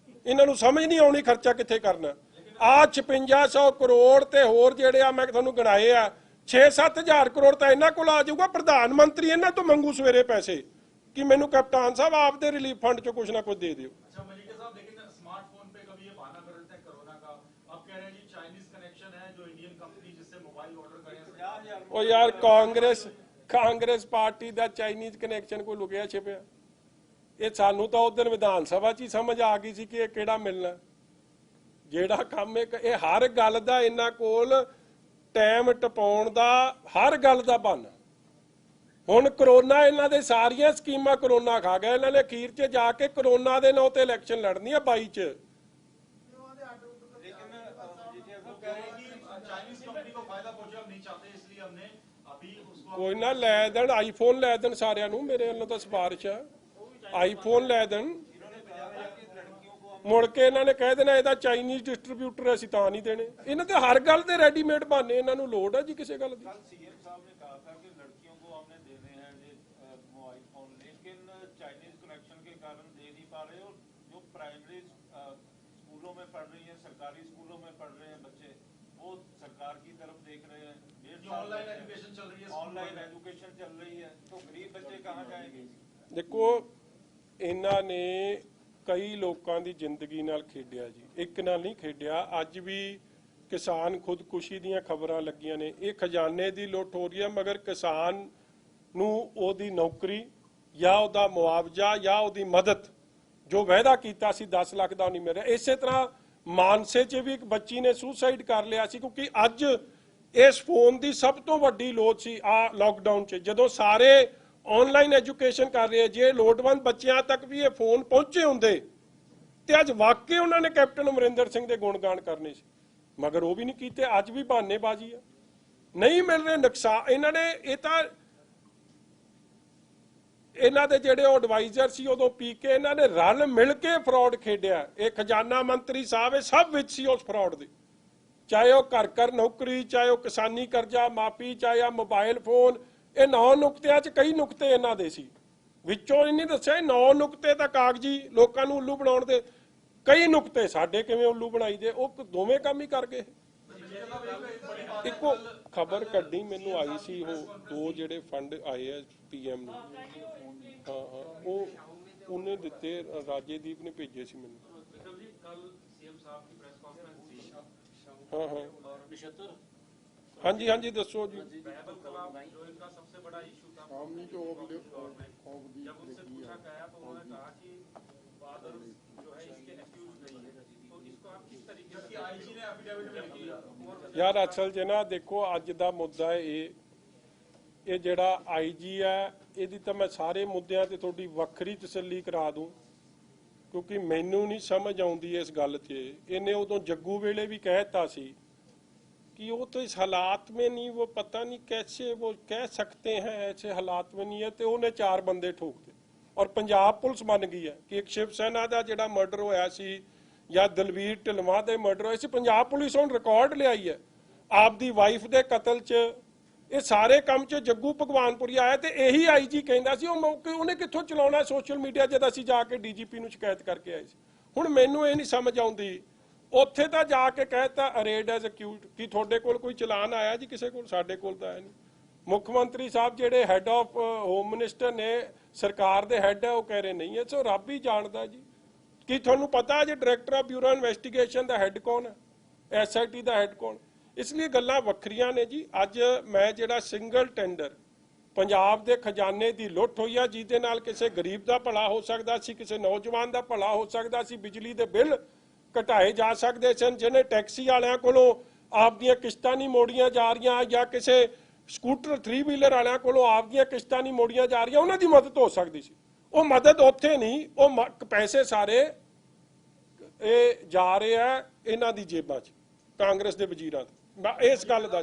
ਇਹਨਾਂ ਨੂੰ ਸਮਝ ਨਹੀਂ ਆਉਣੀ ਖਰਚਾ ਕਿੱਥੇ ਕਰਨਾ। ਆ 5600 ਕਰੋੜ ਤੇ ਹੋਰ ਜਿਹੜੇ ਆ ਮੈਂ ਤੁਹਾਨੂੰ ਗਿਣਾਏ ਆ, 6-7 ਹਜ਼ਾਰ ਕਰੋੜ ਤਾਂ ਇਹਨਾਂ ਕੋਲ ਆ ਜਾਊਗਾ। ਪ੍ਰਧਾਨ ਮੰਤਰੀ ਇਹਨਾਂ ਤੋਂ ਮੰਗੂ ਸਵੇਰੇ ਪੈਸੇ कि मैनू कप्तान साहब आपके रिलीफ फंड चो कुछ ना कुछ दे दियो। अच्छा मलिक साहब, लेकिन स्मार्टफोन पे कभी ये बहाना कर देते हैं कोरोना का, अब कह रहे हैं जी चाइनीज कनेक्शन है जो इंडियन कंपनी जिससे मोबाइल ऑर्डर करें। ओ यार कांग्रेस पार्टी का चाइनीज कनेक्शन कोई लुकिया छिपिया, ये सानू तो उधर विधान सभा च ही समझ आ गई सी कि किहड़ा मिलना। जिहड़ा काम ये हर गल दा इन्हां कोल टाइम टपाउण दा हर गल दा बहाना। ਹੁਣ ਕਰੋਨਾ ਇਹਨਾਂ ਦੇ ਸਾਰੀਆਂ ਸਕੀਮਾਂ ਕਰੋਨਾ ਖਾ ਗਿਆ। ਇਹਨਾਂ ਨੇ ਅਖੀਰ 'ਚ ਜਾ ਕੇ ਕਰੋਨਾ ਦੇ ਨਾਂ ਤੇ ਇਲੈਕਸ਼ਨ ਲੜਨੀ ਆ 22 'ਚ। ਕੋਈ ਨਾ ਲੈ ਦੇਣ ਆਈਫੋਨ, ਲੈ ਦੇਣ ਸਾਰਿਆਂ ਨੂੰ, ਮੇਰੇ ਵੱਲੋਂ ਤਾਂ ਸਿਫਾਰਿਸ਼ ਆ, ਆਈਫੋਨ ਲੈ ਦੇਣ। ਮੁੜ ਕੇ ਇਹਨਾਂ ਨੇ ਕਹਿ ਦੇਣਾ ਇਹਦਾ ਚਾਈਨੀਜ਼ ਡਿਸਟਰੀਬਿਊਟਰ, ਅਸੀਂ ਤਾਂ ਨਹੀਂ ਦੇਣੇ। ਇਹਨਾਂ ਤੇ ਹਰ ਗੱਲ ਦੇ ਰੈਡੀਮੇਡ ਬਹਾਨੇ, ਇਹਨਾਂ ਨੂੰ ਲੋੜ ਹੈ ਜੀ ਕਿਸੇ ਗੱਲ ਦੀ। प्राइमरी स्कूलों में पढ़ रही हैं, सरकारी स्कूलों में पढ़ रहे हैं बच्चे, वो सरकार की तरफ देख रहे हैं। ऑनलाइन एजुकेशन चल रही है, ऑनलाइन एजुकेशन चल रही है, तो गरीब बच्चे कहाँ जाएंगे? देखो इन्हां ने कई लोगों की जिंदगी नाल खेडिया जी, एक नाल नहीं खेडिया। अज भी किसान खुदकुशी ਦੀਆਂ खबरां लगियां ने, ये खजाने की लुट हो रही है, मगर किसान नूं ओहदी नौकरी या ओहदा मुआवजा या ओहदी मदद जो वायदा किया 10 लाख का नहीं मिल रहा। इस तरह मानसे च भी एक बच्ची ने सुसाइड कर लिया सी, क्योंकि अज इस फोन की सब तो वड्डी लोड सी आ लॉकडाउन च, जदों सारे ऑनलाइन एजुकेशन कर रहे, जे लोड़वंद बच्चों तक भी ये फोन पहुंचे होंदे ते अज वाकई उन्होंने कैप्टन अमरिंदर सिंह के गुणगान करने सी, मगर वो भी नहीं कीते। अज भी बहानेबाजी है, नहीं मिल रहे नुकसान। इन्होंने ये तो ਇਹਨਾਂ ਦੇ ਜਿਹੜੇ ਐਡਵਾਈਜ਼ਰ ਸੀ ਉਦੋਂ ਪੀ ਕੇ ਇਹਨਾਂ ਨੇ ਰਲ ਮਿਲ ਕੇ ਫਰਾਡ ਖੇਡਿਆ। ਇਹ ਖਜ਼ਾਨਾ ਮੰਤਰੀ ਸਾਹਿਬ ਇਹ ਸਭ ਵਿੱਚ ਸੀ ਉਸ ਫਰਾਡ ਦੇ, ਚਾਹੇ ਉਹ ਘਰ ਘਰ ਨੌਕਰੀ, ਚਾਹੇ ਉਹ ਕਿਸਾਨੀ ਕਰਜ਼ਾ ਮਾਫੀ, ਚਾਹੇ ਆ ਮੋਬਾਈਲ ਫੋਨ। ਇਹ 9 ਨੁਕਤਿਆਂ 'ਚ ਕਈ ਨੁਕਤੇ ਇਹਨਾਂ ਦੇ ਸੀ, ਵਿੱਚੋਂ ਇਹਨੇ ਦੱਸਿਆ 9 ਨੁਕਤੇ ਤਾਂ ਕਾਗਜ਼ੀ ਲੋਕਾਂ ਨੂੰ ਉੱਲੂ ਬਣਾਉਣ ਦੇ, ਕਈ ਨੁਕਤੇ ਸਾਡੇ ਕਿਵੇਂ ਉੱਲੂ ਬਣਾਈ ਦੇ, ਉਹ ਦੋਵੇਂ ਕੰਮ ਹੀ ਕਰ ਗਏ। ਇੱਕੋ ਖਬਰ ਕੱਢੀ ਮੈਨੂੰ ਆਈ ਸੀ, ਉਹ 2 ਜਿਹੜੇ ਫੰਡ ਆਏ ਆ PM ਨੂੰ, ਹਾਂ ਉਹ ਉਹਨੇ ਦਿੱਤੇ, ਰਾਜੇਦੀਪ ਨੇ ਭੇਜੇ ਸੀ ਮੈਨੂੰ। हाँ जी दसो जी। सबसे बड़ा इशू था जब उनसे पूछा गया तो उन्होंने कहा कि बादल जो है इसके एक्यूज नहीं है, तो इसको आप किस तरीके से आईजी ने एफिडेविट में किया यार असल च ना देखो अज दा मुद्दा ये जिहड़ा IG है इहदी तां मैं सारे मुद्दों ते तुहाडी वक्री तसल्ली करा दूं, क्योंकि मैनू नहीं समझ आउंदी इस गल च। इन्हें उदों जग्गू वेले भी कहता सी कि वो तो इस हालात में नहीं, वो पता नहीं कैसे वो कह सकते हैं ऐसे हालात में नहीं है, तो उन्हें 4 बंदे ठोक दे और पंजाब पुलिस मान गई है कि एक शिव सेना का जिहड़ा मर्डर होया सी या दलवीर ढिलवां दे मर्डर होए सी, पंजाब पुलिस हुण रिकॉर्ड लियाई है आपदी वाइफ दे कतल च, ये सारे काम च जग्गू भगवानपुरी आया, तो यही IG कहंदा सी उन्हें कित्थों चलाउणा सोशल मीडिया जद असीं जाके DGP नूं शिकायत करके आए सी। हुण मैनूं ये नहीं समझ आउंदी, ਉੱਥੇ ਤਾਂ ਜਾ ਕੇ ਕਹਿਤਾ ਅਰੇਡ ਐਜ਼ ਅਕਿਊਟ, ਕਿ ਤੁਹਾਡੇ ਕੋਲ ਕੋਈ ਚਲਾਨ ਆਇਆ ਜੀ ਕਿਸੇ ਕੋਲ? ਸਾਡੇ ਕੋਲ ਤਾਂ ਆਇਆ ਨਹੀਂ। ਮੁੱਖ ਮੰਤਰੀ ਸਾਹਿਬ ਜਿਹੜੇ ਹੈੱਡ ਆਫ ਹੋਮ ਮਿਨਿਸਟਰ ਨੇ, ਸਰਕਾਰ ਦੇ ਹੈੱਡ ਹੈ, ਉਹ ਕਹਿ ਰਹੇ ਨਹੀਂ ਹੈ। ਸੋ ਰੱਬ ਹੀ ਜਾਣਦਾ ਜੀ। ਕੀ ਤੁਹਾਨੂੰ ਪਤਾ ਜੇ director of bureau investigation the head ਕੌਣ ਹੈ, SIT ਦਾ ਹੈੱਡ ਕੌਣ? ਇਸ ਲਈ ਗੱਲਾਂ ਵੱਖਰੀਆਂ ਨੇ ਜੀ। ਅੱਜ ਮੈਂ ਜਿਹੜਾ ਸਿੰਗਲ ਟੈਂਡਰ ਪੰਜਾਬ ਦੇ ਖਜ਼ਾਨੇ ਦੀ ਲੁੱਟ ਹੋਈ ਆ, ਜਿਹਦੇ ਨਾਲ ਕਿਸੇ ਗਰੀਬ ਦਾ ਭਲਾ ਹੋ ਸਕਦਾ ਸੀ, ਕਿਸੇ ਨੌਜਵਾਨ ਦਾ ਭਲਾ ਹੋ ਸਕਦਾ ਸੀ, ਬਿਜਲੀ ਦੇ ਬਿੱਲ ਘਟਾਏ ਜਾ ਸਕਦੇ ਸਨ, ਜਿਹਨੇ ਟੈਕਸੀ ਵਾਲਿਆਂ ਕੋਲੋਂ ਆਪਦੀਆਂ ਕਿਸ਼ਤਾਂ ਨਹੀਂ ਮੋੜੀਆਂ ਜਾ ਰਹੀਆਂ, ਜਾਂ ਕਿਸੇ ਸਕੂਟਰ 3 ਵੀਲਰ ਵਾਲਿਆਂ ਕੋਲੋਂ ਆਪਦੀਆਂ ਕਿਸ਼ਤਾਂ ਨਹੀਂ ਮੋੜੀਆਂ ਜਾ ਰਹੀਆਂ, ਉਹਨਾਂ ਦੀ ਮਦਦ ਹੋ ਸਕਦੀ ਸੀ। ਉਹ ਮਦਦ ਉੱਥੇ ਨਹੀਂ, ਉਹ ਪੈਸੇ ਸਾਰੇ ਇਹ ਜਾ ਰਹੇ ਆ ਇਹਨਾਂ ਦੀ ਜੇਬਾਂ 'ਚ, ਕਾਂਗਰਸ ਦੇ ਵਜ਼ੀਰਾਂ ਦੇ। ਇਸ ਗੱਲ ਦਾ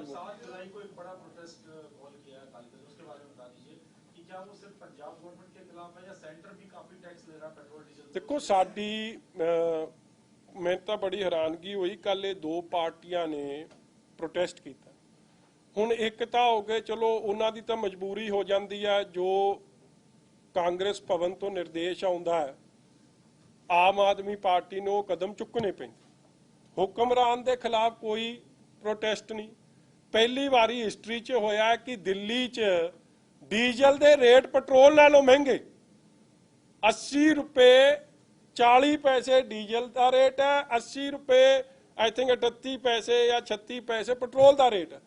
देखो साडी मैं तो बड़ी हैरानगी हुई, कल 2 पार्टियां ने प्रोटेस्ट किया। हुण एक तो हो गए, चलो उन्हां दी तां मजबूरी हो जाती है, जो कांग्रेस भवन तो निर्देश आउंदा है, आम आदमी पार्टी नूं कदम चुकने पैंदे। हुक्मरान दे खिलाफ कोई प्रोटेस्ट नहीं। पहली बारी हिस्टरी च होया कि दिल्ली च डीजल दे रेट पेट्रोल नालों महंगे, 80 रुपए 40 पैसे डीजल का रेट है, 80 रुपए आई थिंक 38 पैसे या 36 पैसे पेट्रोल का रेट है।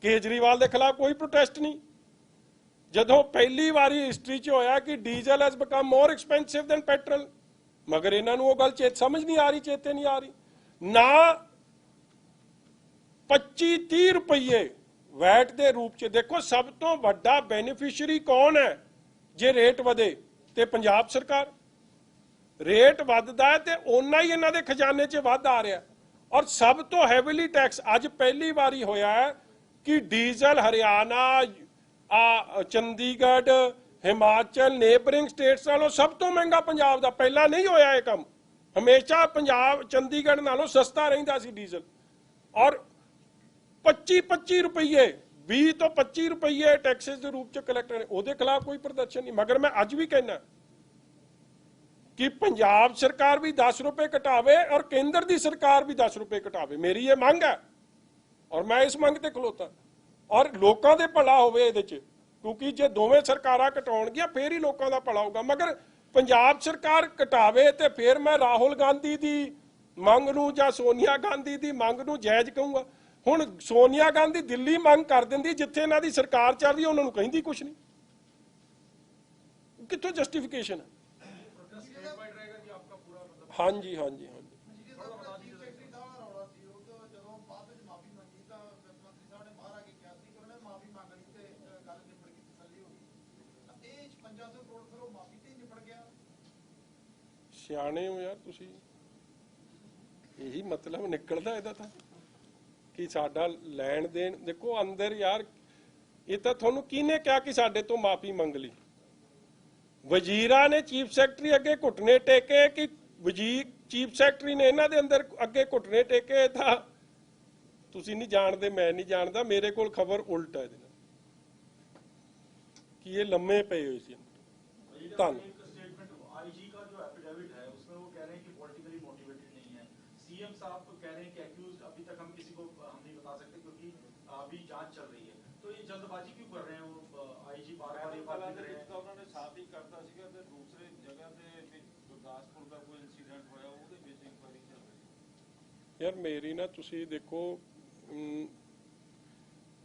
केजरीवाल के खिलाफ कोई प्रोटेस्ट नहीं। जदों पहली बारी हिस्टरी च होया कि diesel has become more expensive than petrol, मगर इन्हां नूं वो गल समझ नहीं आ रही, चेते नहीं आ रही ना। 25-30 रुपये वैट के रूप च। देखो सब तो वड्डा बेनिफिशरी कौन है जे रेट वधे? ते पंजाब सरकार। रेट वधदा है ते उन्ना ही इन्हां दे खजाने च वध आ रहा। और सब तो हैवीली टैक्स अज पहली बारी होया है कि diesel Haryana, Chandigarh, Himachal, neighbouring states नालों सब तो महंगा पंजाब दा। पहला नहीं होया ये काम, हमेशा पंजाब चंडीगढ़ नालों सस्ता रहिंदा सी डीजल। और 25-25 रुपये 20 तो 25 रुपये टैक्सेस के रूप च कलैक्टर ने, उहदे खिलाफ कोई प्रदर्शन नहीं। मगर मैं अज भी कहना कि पंजाब सरकार भी 10 रुपये घटावे और केंद्र की सरकार भी 10 रुपये घटावे। मेरी ये मंग है और मैं इस मंग ते खलोता। और लोगों के भला होवे इहदे च, क्योंकि जे दोवें सरकारां घटाउणगीਆਂ फिर ही लोगों का भला होगा। मगर पंजाब सरकार घटावे तो फिर मैं राहुल गांधी की मंग नूं जां सोनिया गांधी की मंग नूं जायज़ कहूँगा। हुण सोनिया गांधी दिल्ली मंग कर दिंदी, जिथे इन्हां दी सरकार चल रही उन्होंने कहिंदी कुछ नहीं। कित्थों जस्टिफिकेशन है? हाँ जी हाँ जी हाँ जी। सियाने हो यार तुसी, यही मतलब निकलदा इहदा तां कि साडा लैण देण। देखो अंदर यार ये तो तुहानूं किहने कहा कि साडे तो माफी मंग ली? वजीरा ने चीफ सैकटरी अगे घुटने टेके कि वजीर चीफ सैकटरी ने इन्हां दे अंदर अगे घुटने टेके। तां तुसी नहीं जानदे, मैं नहीं जानदा, मेरे कोल खबर उल्ट है कि ये लम्मे पे हुए सी। धन्नवाद। सीएम साहब तो कह रहे हैं कि एक्यूज अभी तक हम किसी को हम नहीं बता अभी जांच चल रही है, तो ये जल्दबाजी क्यों कर रहे हैं? वो आईजी बार-बार ये बात लिख रहे हैं। उन्होंने साथ ही करता ਸੀਗਾ ਤੇ ਦੂਸਰੇ ਜਗ੍ਹਾ ਤੇ ਗੁਰਦਾਸਪੁਰ ਦਾ ਕੋਈ ਇਨਸੀਡੈਂਟ ਹੋਇਆ ਉਹਦੇ ਵਿੱਚ ਇਨਕੁਆਇਰੀ ਚੱਲ ਰਹੀ ਹੈ। ਯਾਰ ਮੇਰੀ ਨਾ ਤੁਸੀਂ ਦੇਖੋ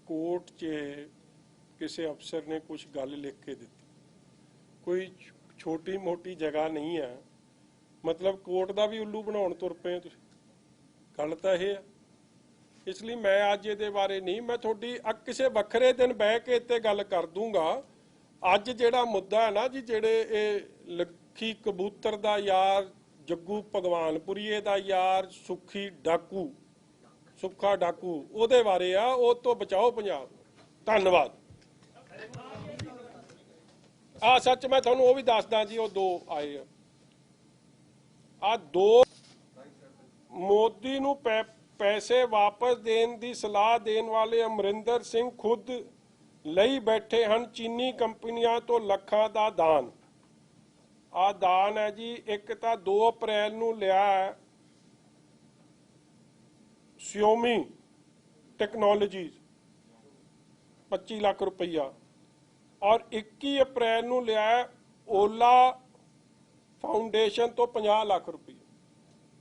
ਕੋਰਟ 'ਚ ਕਿਸੇ ਅਫਸਰ ਨੇ ਕੁਝ ਗੱਲ ਲਿਖ ਕੇ ਦਿੱਤੀ, ਕੋਈ ਛੋਟੀ ਮੋਟੀ ਜਗ੍ਹਾ ਨਹੀਂ ਹੈ। ਮਤਲਬ ਕੋਰਟ ਦਾ ਵੀ ਉੱਲੂ ਬਣਾਉਣ ਤੁਰ ਪਏ ਹੋ ਤੁਸੀਂ। ਗੱਲ ਤਾਂ ਇਹ ਹੈ। ਇਸ ਲਈ ਮੈਂ ਅੱਜ ਇਹਦੇ ਬਾਰੇ ਨਹੀਂ, ਮੈਂ ਤੁਹਾਡੀ ਕਿਸੇ ਵੱਖਰੇ ਦਿਨ ਬਹਿ ਕੇ ਇੱਥੇ ਗੱਲ ਕਰ ਦੂੰਗਾ। ਅੱਜ ਜਿਹੜਾ ਮੁੱਦਾ ਹੈ ਨਾ ਜੀ, ਜਿਹੜੇ ਇਹ ਲੱਖੀ ਕਬੂਤਰ ਦਾ ਯਾਰ, ਜੱਗੂ ਭਗਵਾਨਪੁਰੀਏ ਦਾ ਯਾਰ, ਸੁੱਖਾ ਡਾਕੂ, ਉਹਦੇ ਬਾਰੇ ਆ। ਉਹ ਤੋਂ ਬਚਾਓ ਪੰਜਾਬ ਨੂੰ। ਧੰਨਵਾਦ। ਸੱਚ ਮੈਂ ਤੁਹਾਨੂੰ ਉਹ ਵੀ ਦੱਸਦਾ ਜੀ, ਉਹ 2 ਆਏ ਆ 2 ਮੋਦੀ ਨੂੰ ਪੈਸੇ ਵਾਪਸ ਦੇਣ ਦੀ ਸਲਾਹ ਦੇਣ ਵਾਲੇ ਅਮਰਿੰਦਰ ਸਿੰਘ ਖੁਦ ਲਈ ਬੈਠੇ ਹਨ ਚੀਨੀ ਕੰਪਨੀਆਂ ਤੋਂ ਲੱਖਾਂ ਦਾ ਦਾਨ। ਦਾਨ ਹੈ ਜੀ। ਇੱਕ ਤਾਂ 2 ਅਪ੍ਰੈਲ ਨੂੰ ਲਿਆ Xiaomi ਟੈਕਨੋਲੋਜੀਜ਼ 25 ਲੱਖ ਰੁਪਈਆ, ਔਰ 21 ਅਪ੍ਰੈਲ ਨੂੰ ਲਿਆ ਓਲਾ ਫਾਊਂਡੇਸ਼ਨ ਤੋਂ 50 ਲੱਖ ਰੁਪਈਆ।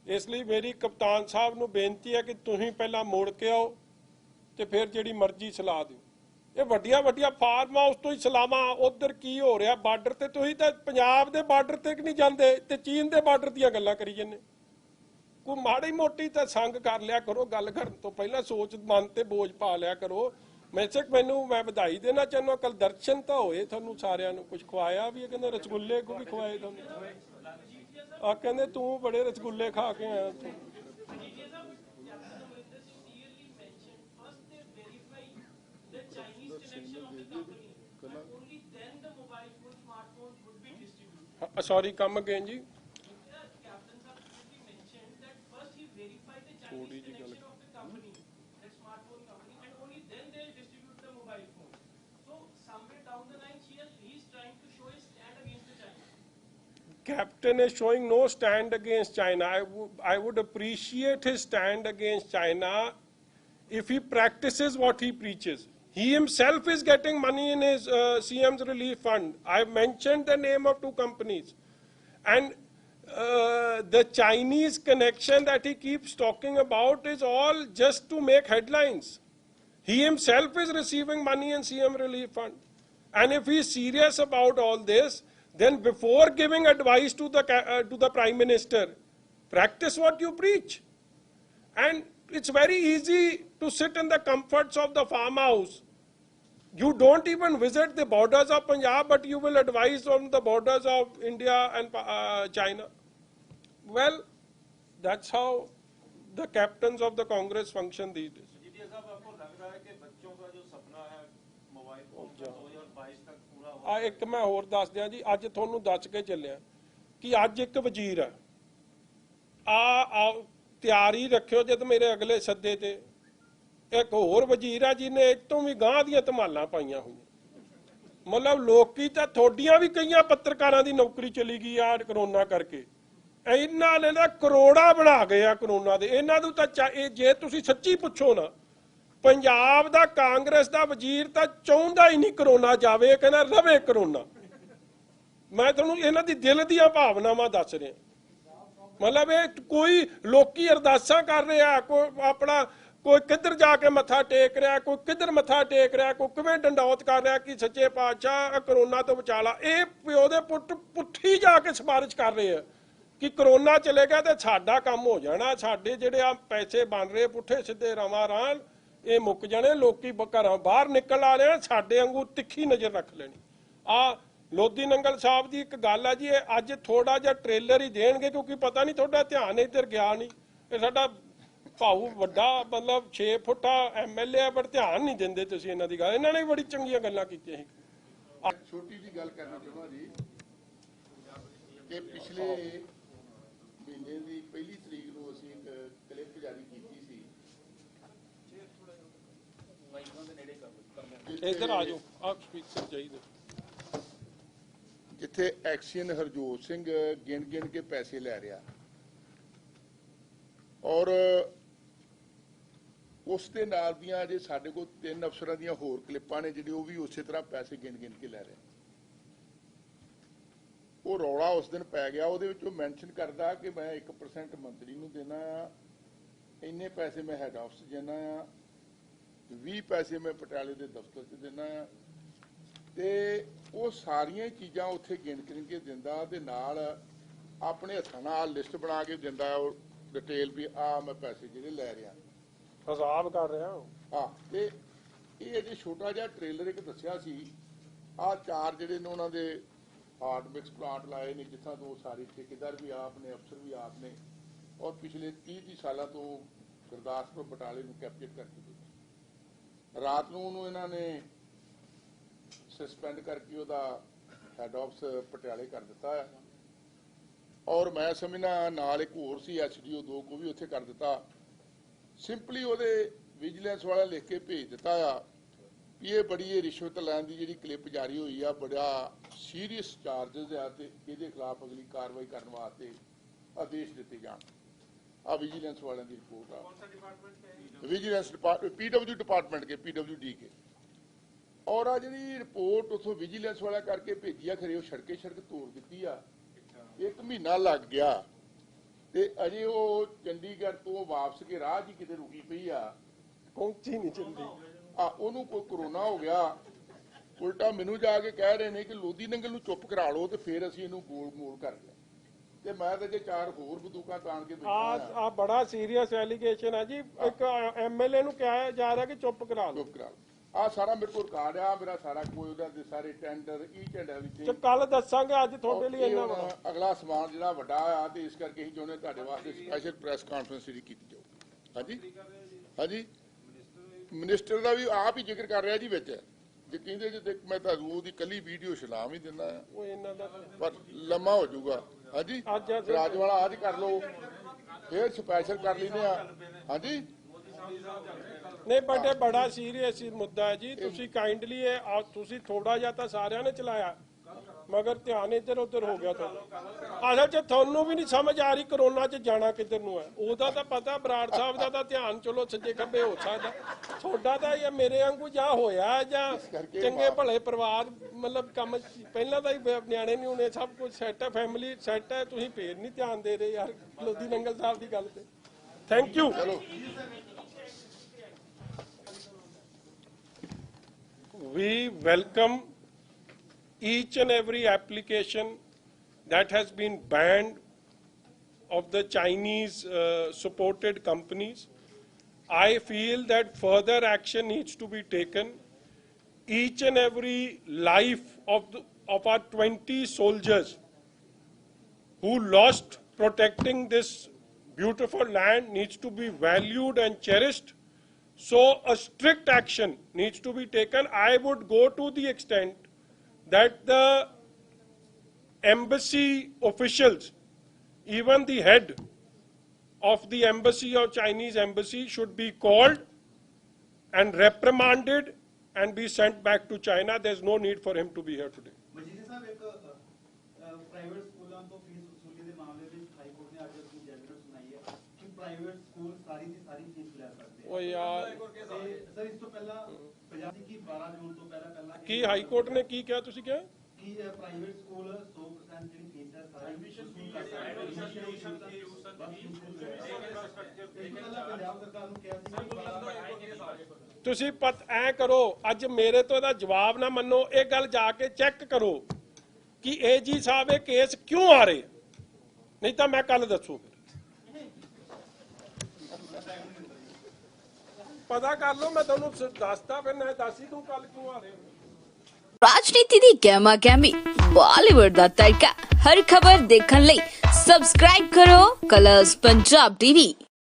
ਇਸ ਲਈ ਮੇਰੀ ਕਪਤਾਨ ਸਾਹਿਬ ਨੂੰ ਬੇਨਤੀ ਹੈ ਕਿ ਤੁਸੀਂ ਪਹਿਲਾਂ ਮੋੜ ਕੇ ਆਓ ਤੇ ਫਿਰ ਜਿਹੜੀ ਮਰਜ਼ੀ ਸਲਾਹ ਦਿਓ। ਇਹ ਵੱਡੀਆਂ ਫਾਰਮ ਹਾਊਸ ਤੋਂ ਹੀ ਸਲਾਹਾਂ। ਉਧਰ ਕੀ ਹੋ ਰਿਹਾ ਬਾਰਡਰ ਤੇ? ਤੁਸੀਂ ਤਾਂ ਪੰਜਾਬ ਦੇ ਬਾਰਡਰ ਤੇ ਨਹੀਂ ਜਾਂਦੇ ਤੇ ਚੀਨ ਦੇ ਬਾਰਡਰ ਦੀਆਂ ਗੱਲਾਂ ਕਰੀ ਜਾਂਦੇ। ਕੋਈ ਮਾੜੀ ਮੋਟੀ ਤਾਂ ਸੰਗ ਕਰ ਲਿਆ ਕਰੋ। ਗੱਲ ਕਰਨ ਤੋਂ ਪਹਿਲਾਂ ਸੋਚ ਮਨ ਤੇ ਬੋਝ ਪਾ ਲਿਆ ਕਰੋ। ਮੈਂ ਵਧਾਈ ਦੇਣਾ ਚਾਹੁੰਦਾ, ਕੱਲ ਦਰਸ਼ਨ ਤਾਂ ਹੋਏ ਤੁਹਾਨੂੰ ਸਾਰਿਆਂ ਨੂੰ। ਕੁਝ ਖਵਾਇਆ ਵੀ, ਕਹਿੰਦੇ ਰਸਗੁੱਲੇ ਕੋ ਵੀ ਖਵਾਏ ਤੁਹਾਨੂੰ। ਕਹਿੰਦੇ ਤੂੰ ਬੜੇ ਰਸਗੁੱਲੇ ਖਾ ਕੇ ਆਇਆ ਤੂੰ। Sorry, come again ji. Captain sir specifically mentioned that first he verified the Chinese connection of the company, that smartphone company, and only then they distribute the mobile phone. So somewhere down the line, he is trying to show his stand against the China. Captain is showing no stand against China. I would appreciate his stand against China if he practices what he preaches. He himself is getting money in his CM's relief fund. I've mentioned the name of 2 companies. And the Chinese connection that he keeps talking about is all just to make headlines. He himself is receiving money in CM relief fund. And if he is serious about all this, then before giving advice to the Prime Minister, practice what you preach. And it's very easy to sit in the comforts of the farmhouse. You don't even visit the borders of Punjab, but you will advise on the borders of India and China. Well, that's how the captains of the Congress function these days. GTA साहब, आपको लग रहा है कि बच्चों का जो सपना है मोबाइल फोन का 2022 तक पूरा हो? ਇੱਕ ਮੈਂ ਹੋਰ ਦੱਸ ਦਿਆਂ ਜੀ, ਅੱਜ ਤੁਹਾਨੂੰ ਦੱਸ ਕੇ ਚੱਲਿਆ ਕਿ ਅੱਜ ਇੱਕ ਵਜ਼ੀਰ ਹੈ। ਤਿਆਰੀ ਰੱਖਿਓ ਜਦ ਮੇਰੇ ਅਗਲੇ ਸੱਦੇ ਤੇ। ਇੱਕ ਹੋਰ ਵਜ਼ੀਰ ਆ ਜਿਹਨੇ ਇਹ ਤੋਂ ਵੀ ਗਾਂਹ ਦੀਆਂ ਧਮਾਲਾਂ ਪਾਈਆਂ ਹੋਈਆਂ। ਮਤਲਬ ਲੋਕੀ ਤਾਂ ਤੁਹਾਡੀਆਂ ਵੀ ਕਈਆਂ ਪੱਤਰਕਾਰਾਂ ਦੀ ਨੌਕਰੀ ਚਲੀ ਗਈ ਆ ਕਰੋਨਾ ਕਰਕੇ। ਇਹਨਾਂ ਨੇ ਨਾ ਕਰੋੜਾ ਬਣਾ ਗਏ ਆ ਕਰੋਨਾ ਦੇ। ਇਹਨਾਂ ਨੂੰ ਤਾਂ ਜੇ ਤੁਸੀਂ ਸੱਚੀ ਪੁੱਛੋ ਨਾ, ਪੰਜਾਬ ਦਾ ਕਾਂਗਰਸ ਦਾ ਵਜ਼ੀਰ ਤਾਂ ਚਾਹੁੰਦਾ ਹੀ ਨਹੀਂ ਕਰੋਨਾ ਜਾਵੇ, ਕਹਿੰਦਾ ਰਵੇ ਕਰੋਨਾ। ਮੈਂ ਤੁਹਾਨੂੰ ਇਹਨਾਂ ਦੀ ਦਿਲ ਦੀਆਂ ਭਾਵਨਾਵਾਂ ਦੱਸ ਰਿਹਾ। ਮਤਲਬ ਇਹ ਕੋਈ ਲੋਕੀ ਅਰਦਾਸਾਂ ਕਰ ਰਿਹਾ, ਕੋਈ ਕਿੱਧਰ ਜਾ ਕੇ ਮੱਥਾ ਟੇਕ ਰਿਹਾ, ਕੋਈ ਕਿੱਧਰ ਮੱਥਾ ਟੇਕ ਰਿਹਾ, ਕੋਈ ਕਿਵੇਂ ਡੰਡੌਤ ਕਰ ਰਿਹਾ ਕਿ ਸੱਚੇ ਪਾਤਸ਼ਾਹ ਕਰੋਨਾ ਤੋਂ ਬਚਾ ਲਾ। ਇਹ ਪਿਓ ਦੇ ਪੁੱਤ ਪੁੱਠੀ ਜਾ ਕੇ ਸਿਫਾਰਿਸ਼ ਕਰ ਰਹੇ ਆ ਕਿ ਕਰੋਨਾ ਚਲੇ ਗਿਆ ਤੇ ਸਾਡਾ ਕੰਮ ਹੋ ਜਾਣਾ, ਸਾਡੇ ਜਿਹੜੇ ਆ ਪੈਸੇ ਬਣ ਰਹੇ ਪੁੱਠੇ ਸਿੱਧੇ ਰਵਾਂ ਰਾਨ ਇਹ ਮੁੱਕ ਜਾਣੇ, ਲੋਕੀ ਘਰਾਂ ਬਾਹਰ ਨਿਕਲ ਆ ਰਹੇ, ਸਾਡੇ ਵਾਂਗੂ ਤਿੱਖੀ ਨਜ਼ਰ ਰੱਖ ਲੈਣੀ। ਲੋਧੀ ਨੰਗਲ ਸਾਹਿਬ ਦੀ ਇੱਕ ਗੱਲ ਆ ਜੀ, ਇਹ ਅੱਜ ਥੋੜਾ ਜਿਹਾ ਟ੍ਰੇਲਰ ਹੀ ਦੇਣਗੇ ਕਿਉਂਕਿ ਪਤਾ ਨਹੀਂ ਤੁਹਾਡਾ ਧਿਆਨ ਇੱਧਰ ਗਿਆ ਨਹੀਂ। ਇਹ ਸਾਡਾ ਭਾਊ ਵੱਡਾ ਮਤਲਬ 6 ਫੁੱਟਾ MLA ਆ, ਪਰ ਧਿਆਨ ਨਹੀਂ ਦਿੰਦੇ ਤੁਸੀਂ ਇਹਨਾਂ ਦੀ ਗੱਲ। ਇਹਨਾਂ ਨੇ ਬੜੀ ਚੰਗੀਆਂ ਗੱਲਾਂ ਕੀਤੀਆਂ ਸੀ। ਛੋਟੀ ਜੀ ਗੱਲ ਕਰਨਾ ਚਾਹੁੰਦਾ ਜੀ ਕਿ ਪਿਛਲੇ ਮਹੀਨੇ ਦੀ 1 ਤਰੀਕ ਨੂੰ ਅਸੀਂ ਇੱਕ ਕਲਿੱਪ ਜਾਰੀ ਕੀਤੀ ਸੀ। ਇੱਧਰ ਆ ਜਾਓ, ਆਹ ਸਪੀਕਰ ਚਾਹੀਦਾ। ਜਿੱਥੇ ਐਕਸੀਅਨ ਹਰਜੋਤ ਸਿੰਘ ਗਿਣ ਕੇ ਪੈਸੇ ਲੈ ਰਿਹਾ ਔਰ ਉਸ ਦੇ ਨਾਲ ਦੀਆਂ ਜੇ ਸਾਡੇ ਕੋਲ 3 ਅਫਸਰਾਂ ਦੀਆਂ ਹੋਰ ਕਲਿੱਪਾਂ ਨੇ ਜਿਹੜੇ ਉਹ ਵੀ ਉਸੇ ਤਰ੍ਹਾਂ ਪੈਸੇ ਗਿਣ ਕੇ ਲੈ ਰਹੇ। ਉਹ ਰੌਲਾ ਉਸ ਦਿਨ ਪੈ ਗਿਆ, ਉਹਦੇ ਵਿੱਚ ਉਹ ਮੈਂਸ਼ਨ ਕਰਦਾ ਕਿ ਮੈਂ 1% ਮੰਤਰੀ ਨੂੰ ਦੇਣਾ ਆ, ਇੰਨੇ ਪੈਸੇ ਮੈਂ ਹੈਡ ਆਫਿਸ ਦੇਣਾ ਆ, 20 ਪੈਸੇ ਮੈਂ ਪਟਿਆਲੇ ਦੇ ਦਫ਼ਤਰ 'ਚ ਦੇਣਾ ਆ, ਤੇ ਉਹ ਸਾਰੀਆਂ ਹੀ ਚੀਜ਼ਾਂ ਉੱਥੇ ਗਿਣ ਕੇ ਦਿੰਦਾ ਤੇ ਨਾਲ ਆਪਣੇ ਹੱਥਾਂ ਨਾਲ ਲਿਸਟ ਬਣਾ ਕੇ ਦਿੰਦਾ ਉਹ ਡਿਟੇਲ ਵੀ ਆ ਮੈਂ ਪੈਸੇ ਜਿਹੜੇ ਲੈ ਰਿਹਾ, ਹਿਸਾਬ ਕਰ ਰਿਹਾ। ਹਾਂ। ਤੇ ਇਹ ਅਜੇ ਛੋਟਾ ਜਿਹਾ ਟ੍ਰੇਲਰ ਇੱਕ ਦੱਸਿਆ ਸੀ, ਆਹ 4 ਜਿਹੜੇ ਨੇ ਉਹਨਾਂ ਦੇ ਹਾਰਡ ਮਿਕਸ ਪਲਾਂਟ ਲਾਏ ਨੇ, ਜਿੱਥਾਂ ਤੋਂ ਸਾਰੇ ਠੇਕੇਦਾਰ ਵੀ ਆਪ ਨੇ, ਅਫਸਰ ਵੀ ਆਪ ਨੇ, ਔਰ ਪਿਛਲੇ 30 ਸਾਲਾਂ ਤੋਂ ਗੁਰਦਾਸਪੁਰ ਬਟਾਲੇ ਨੂੰ ਕੈਪਚਰ ਕਰਕੇ ਦਿੱਤਾ। ਰਾਤ ਨੂੰ ਉਹਨੂੰ ਇਹਨਾਂ ਨੇ ਸਸਪੈਂਡ ਕਰਕੇ ਉਹਦਾ ਹੈਡ ਆਫਿਸ ਪਟਿਆਲੇ ਕਰ ਦਿੱਤਾ ਹੈ, ਔਰ ਮੈਂ ਸਮਝਣਾ ਨਾਲ ਇੱਕ ਹੋਰ ਸੀ SDO 2 ਕੋ ਵੀ ਉੱਥੇ ਕਰ ਦਿੱਤਾ। ਸਿੰਪਲੀ ਉਹਦੇ ਵਿਜੀਲੈਂਸ ਵਾਲਾ ਲਿਖ ਕੇ ਭੇਜ ਦਿੱਤਾ ਆ ਵੀ ਇਹ ਬੜੀ ਇਹ ਰਿਸ਼ਵਤ ਲੈਣ ਦੀ ਜਿਹੜੀ ਕਲਿੱਪ ਜਾਰੀ ਹੋਈ ਆ, ਬੜਾ ਸੀਰੀਅਸ ਚਾਰਜਸ ਆ ਤੇ ਇਹਦੇ ਖਿਲਾਫ ਅਗਲੀ ਕਾਰਵਾਈ ਕਰਨ ਵਾਸਤੇ ਆਦੇਸ਼ ਦਿੱਤੇ ਜਾਣ। ਆ ਵਿਜੀਲੈਂਸ ਵਾਲਿਆਂ ਦੀ ਰਿਪੋਰਟ ਆ, ਵਿਜੀਲੈਂਸ ਡਿਪਾਰਟਮੈਂਟ PW ਡਿਪਾਰਟਮੈਂਟ ਕੇ PWD ਕੇ। ਔਰ ਆ ਜਿਹੜੀ ਰਿਪੋਰਟ ਉਥੋਂ ਵਿਜੀਲੈਂਸ ਵਾਲਾ ਕਰਕੇ ਭੇਜੀ ਆ, ਖਰੇ ਉਹ ਸੜਕ ਤੋੜ ਦਿੱਤੀ ਆ, 1 ਮਹੀਨਾ ਲੱਗ ਗਿਆ ਤੇ ਅਜੇ ਉਹ ਚੰਡੀਗੜ੍ਹ ਤੋਂ ਵਾਪਸ ਕੇ ਰਾਹ 'ਚ ਕਿਤੇ ਰੁਕੀ ਪਈ ਆ, ਪਹੁੰਚੀ ਨਹੀਂ ਚੰਦੀ। ਉਹਨੂੰ ਕੋਈ ਕਰੋਨਾ ਹੋ ਗਿਆ, ਉਲਟਾ ਮੈਨੂੰ ਜਾ ਕੇ ਕਹਿ ਰਹੇ ਨੇ ਕਿ ਲੋਧੀ ਨੰਗਲ ਨੂੰ ਚੁੱਪ ਕਰਾ ਲਓ ਤੇ ਫਿਰ ਅਸੀਂ ਇਹਨੂੰ ਗੋਲ ਮੋਲ ਕਰ ਲਿਆ। ਤੇ ਮੈਂ ਤਾਂ ਜੇ 4 ਹੋਰ ਬੰਦੂਕਾਂ ਤਾਣ ਕੇ ਬੈਠਾ ਆ ਬੜਾ ਸੀਰੀਅਸ ਐਲੀਗੇਸ਼ਨ ਹੈ ਜੀ। ਇੱਕ MLA ਨੂੰ ਕਿਹਾ ਜਾ ਰਿਹਾ ਕਿ ਚੁੱਪ ਕਰਾ ਲਓ। ਆ ਸਾਰਾ ਮੇਰੇ ਕੋਲ ਰਿਕਾਰਡ ਆ, ਮੇਰਾ ਸਾਰਾ ਕੋਈ ਉਹਦਾ ਦੇ ਸਾਰੇ ਟੈਂਡਰ ਈਚ ਐਂਡ ਐਵਰੀਥਿੰਗ ਕੱਲ ਦੱਸਾਂਗੇ, ਅੱਜ ਤੁਹਾਡੇ ਲਈ ਇੰਨਾ ਬੜਾ ਅਗਲਾ ਸਮਾਨ ਜਿਹੜਾ ਵੱਡਾ ਆ ਤੇ ਇਸ ਕਰਕੇ ਅਸੀਂ ਚਾਹੁੰਦੇ ਤੁਹਾਡੇ ਵਾਸਤੇ ਸਪੈਸ਼ਲ ਪ੍ਰੈਸ ਕਾਨਫਰੰਸ ਜਿਹੜੀ ਕੀਤੀ ਜਾਊ। ਹਾਂਜੀ ਹਾਂਜੀ, ਮਿਨਿਸਟਰ ਦਾ ਵੀ ਆਪ ਹੀ ਜ਼ਿਕਰ ਕਰ ਰਿਹਾ ਜੀ ਵਿੱਚ, ਜੇ ਕਹਿੰਦੇ ਜੇ ਮੈਂ ਤੁਹਾਨੂੰ ਉਹਦੀ ਕੱਲੀ ਵੀਡੀਓ ਸਲਾਮ ਹੀ ਦਿੰਦਾ ਆ, ਉਹ ਇਹਨਾਂ ਦਾ ਪਰ ਲੰਮਾ ਹੋ ਜਾਊਗਾ। ਹਾਂਜੀ, ਰਾਜ ਵਾਲਾ ਅੱਜ ਕਰ ਲਓ, ਫਿਰ ਸਪੈਸ਼ਲ ਕਰ ਲੈਂਦੇ ਆ। ਹਾਂਜੀ ਨਹੀਂ ਬਟ ਬੜਾ ਸੀਰੀਅਸ ਮੁੱਦਾ ਹੈ ਜੀ। ਤੁਸੀਂ ਕਾਈਂਡਲੀ ਤੁਸੀਂ ਥੋੜਾ ਜਿਹਾ ਤਾਂ ਸਾਰਿਆਂ ਨੇ ਚਲਾਇਆ, ਮਗਰ ਧਿਆਨ ਇੱਧਰ ਉੱਧਰ ਹੋ ਗਿਆ ਤੁਹਾਡਾ। ਅਸਲ 'ਚ ਤੁਹਾਨੂੰ ਵੀ ਨਹੀਂ ਸਮਝ ਆ ਰਹੀ ਕਰੋਨਾ 'ਚ ਜਾਣਾ ਕਿੱਧਰ ਨੂੰ ਹੈ। ਉਹਦਾ ਤਾਂ ਪਤਾ, ਬਰਾੜ ਸਾਹਿਬ ਦਾ ਤਾਂ ਧਿਆਨ ਚਲੋ ਸੱਜੇ ਖੱਬੇ ਹੋ ਸਕਦਾ, ਤੁਹਾਡਾ ਤਾਂ ਇਹ ਮੇਰੇ ਵਾਂਗੂ ਜਾਂ ਹੋਇਆ ਜਾਂ ਚੰਗੇ ਭਲੇ ਪਰਿਵਾਰ, ਮਤਲਬ ਕੰਮ ਪਹਿਲਾਂ ਤਾਂ ਹੀ ਨਿਆਣੇ ਨਹੀਂ ਹੋਣੇ, ਸਭ ਕੁਝ ਸੈੱਟ ਹੈ, ਫੈਮਿਲੀ ਸੈੱਟ ਹੈ, ਤੁਸੀਂ ਫੇਰ ਨਹੀਂ ਧਿਆਨ ਦੇ ਰਹੇ ਯਾਰ ਲੋਧੀ ਨੰਗਲ ਸਾਹਿਬ ਦੀ ਗੱਲ ਤੇ। Thank you. We welcome each and every application that has been banned of the Chinese supported companies. I feel that further action needs to be taken. Each and every life of our 20 soldiers who lost protecting this beautiful land needs to be valued and cherished. So a strict action needs to be taken. I would go to the extent that the embassy officials, even the head of the embassy or Chinese embassy, should be called and reprimanded and be sent back to China. There's no need for him to be here today. Private ਸਕੂਲਾਂ ਤੋਂ ਫੀਸ ਵਸੂਲੀ ਦੇ ਮਾਮਲੇ ਵਿੱਚ ਹਾਈ ਕੋਰਟ ਨੇ ਅੱਜ ਆਪਣੀ ਜੱਜਮੈਂਟ ਸੁਣਾਈ ਹੈ ਕਿ ਪ੍ਰਾਈਵੇਟ ਸਕੂਲ ਸਾਰੀ ਦੀ ਸਾਰੀ ਫੀਸ ਲੈ ਸਕਦੇ ਓ ਯਾਰ ਸਰ, ਇਸ ਤੋਂ ਪਹਿਲਾਂ ਪੰਜਾਬ ਦੀ ਕੀ 12 ਜੂਨ ਤੋਂ ਪਹਿਲਾਂ ਕੀ ਹਾਈ ਕੋਰਟ ਨੇ ਕੀ ਕਿਹਾ, ਤੁਸੀਂ ਕਿਹਾ ਕਿ ਪ੍ਰਾਈਵੇਟ ਸਕੂਲ 100% ਜਿਹੜੀ ਫੀਸ ਹੈ ਸਾਰੀ ਵਸੂਲ ਕਰ ਸਕਦੇ। ਪੰਜਾਬ ਸਰਕਾਰ ਨੂੰ ਕਿਹਾ ਸੀ ਤੁਸੀਂ ਐ ਕਰੋ, ਅੱਜ ਮੇਰੇ ਤੋਂ ਇਹਦਾ ਜਵਾਬ ਨਾ ਮੰਨੋ, ਇਹ ਗੱਲ ਜਾ ਕੇ ਚੈੱਕ ਕਰੋ ਕਿ AG ਸਾਹਿਬ ਇਹ ਕੇਸ ਕਿਉਂ ਆ ਰਹੇ, ਨਹੀਂ ਤਾਂ ਮੈਂ ਕੱਲ ਦੱਸੂ। ਪਤਾ ਕਰ ਲਓ, ਮੈਂ ਤੁਹਾਨੂੰ ਦੱਸਦਾ, ਫਿਰ ਮੈਂ ਦੱਸ ਹੀ ਦੂੰ ਕੱਲ ਕਿਉਂ ਆ ਰਹੇ। ਰਾਜਨੀਤੀ ਦੀ ਗਹਿਮਾ ਗਹਿਮੀ, ਬਾਲੀਵੁੱਡ ਦਾ ਤੜਕਾ, ਹਰ ਖਬਰ ਦੇਖਣ ਲਈ ਸਬਸਕ੍ਰਾਈਬ ਕਰੋ ਕਲਰਸ ਪੰਜਾਬ TV।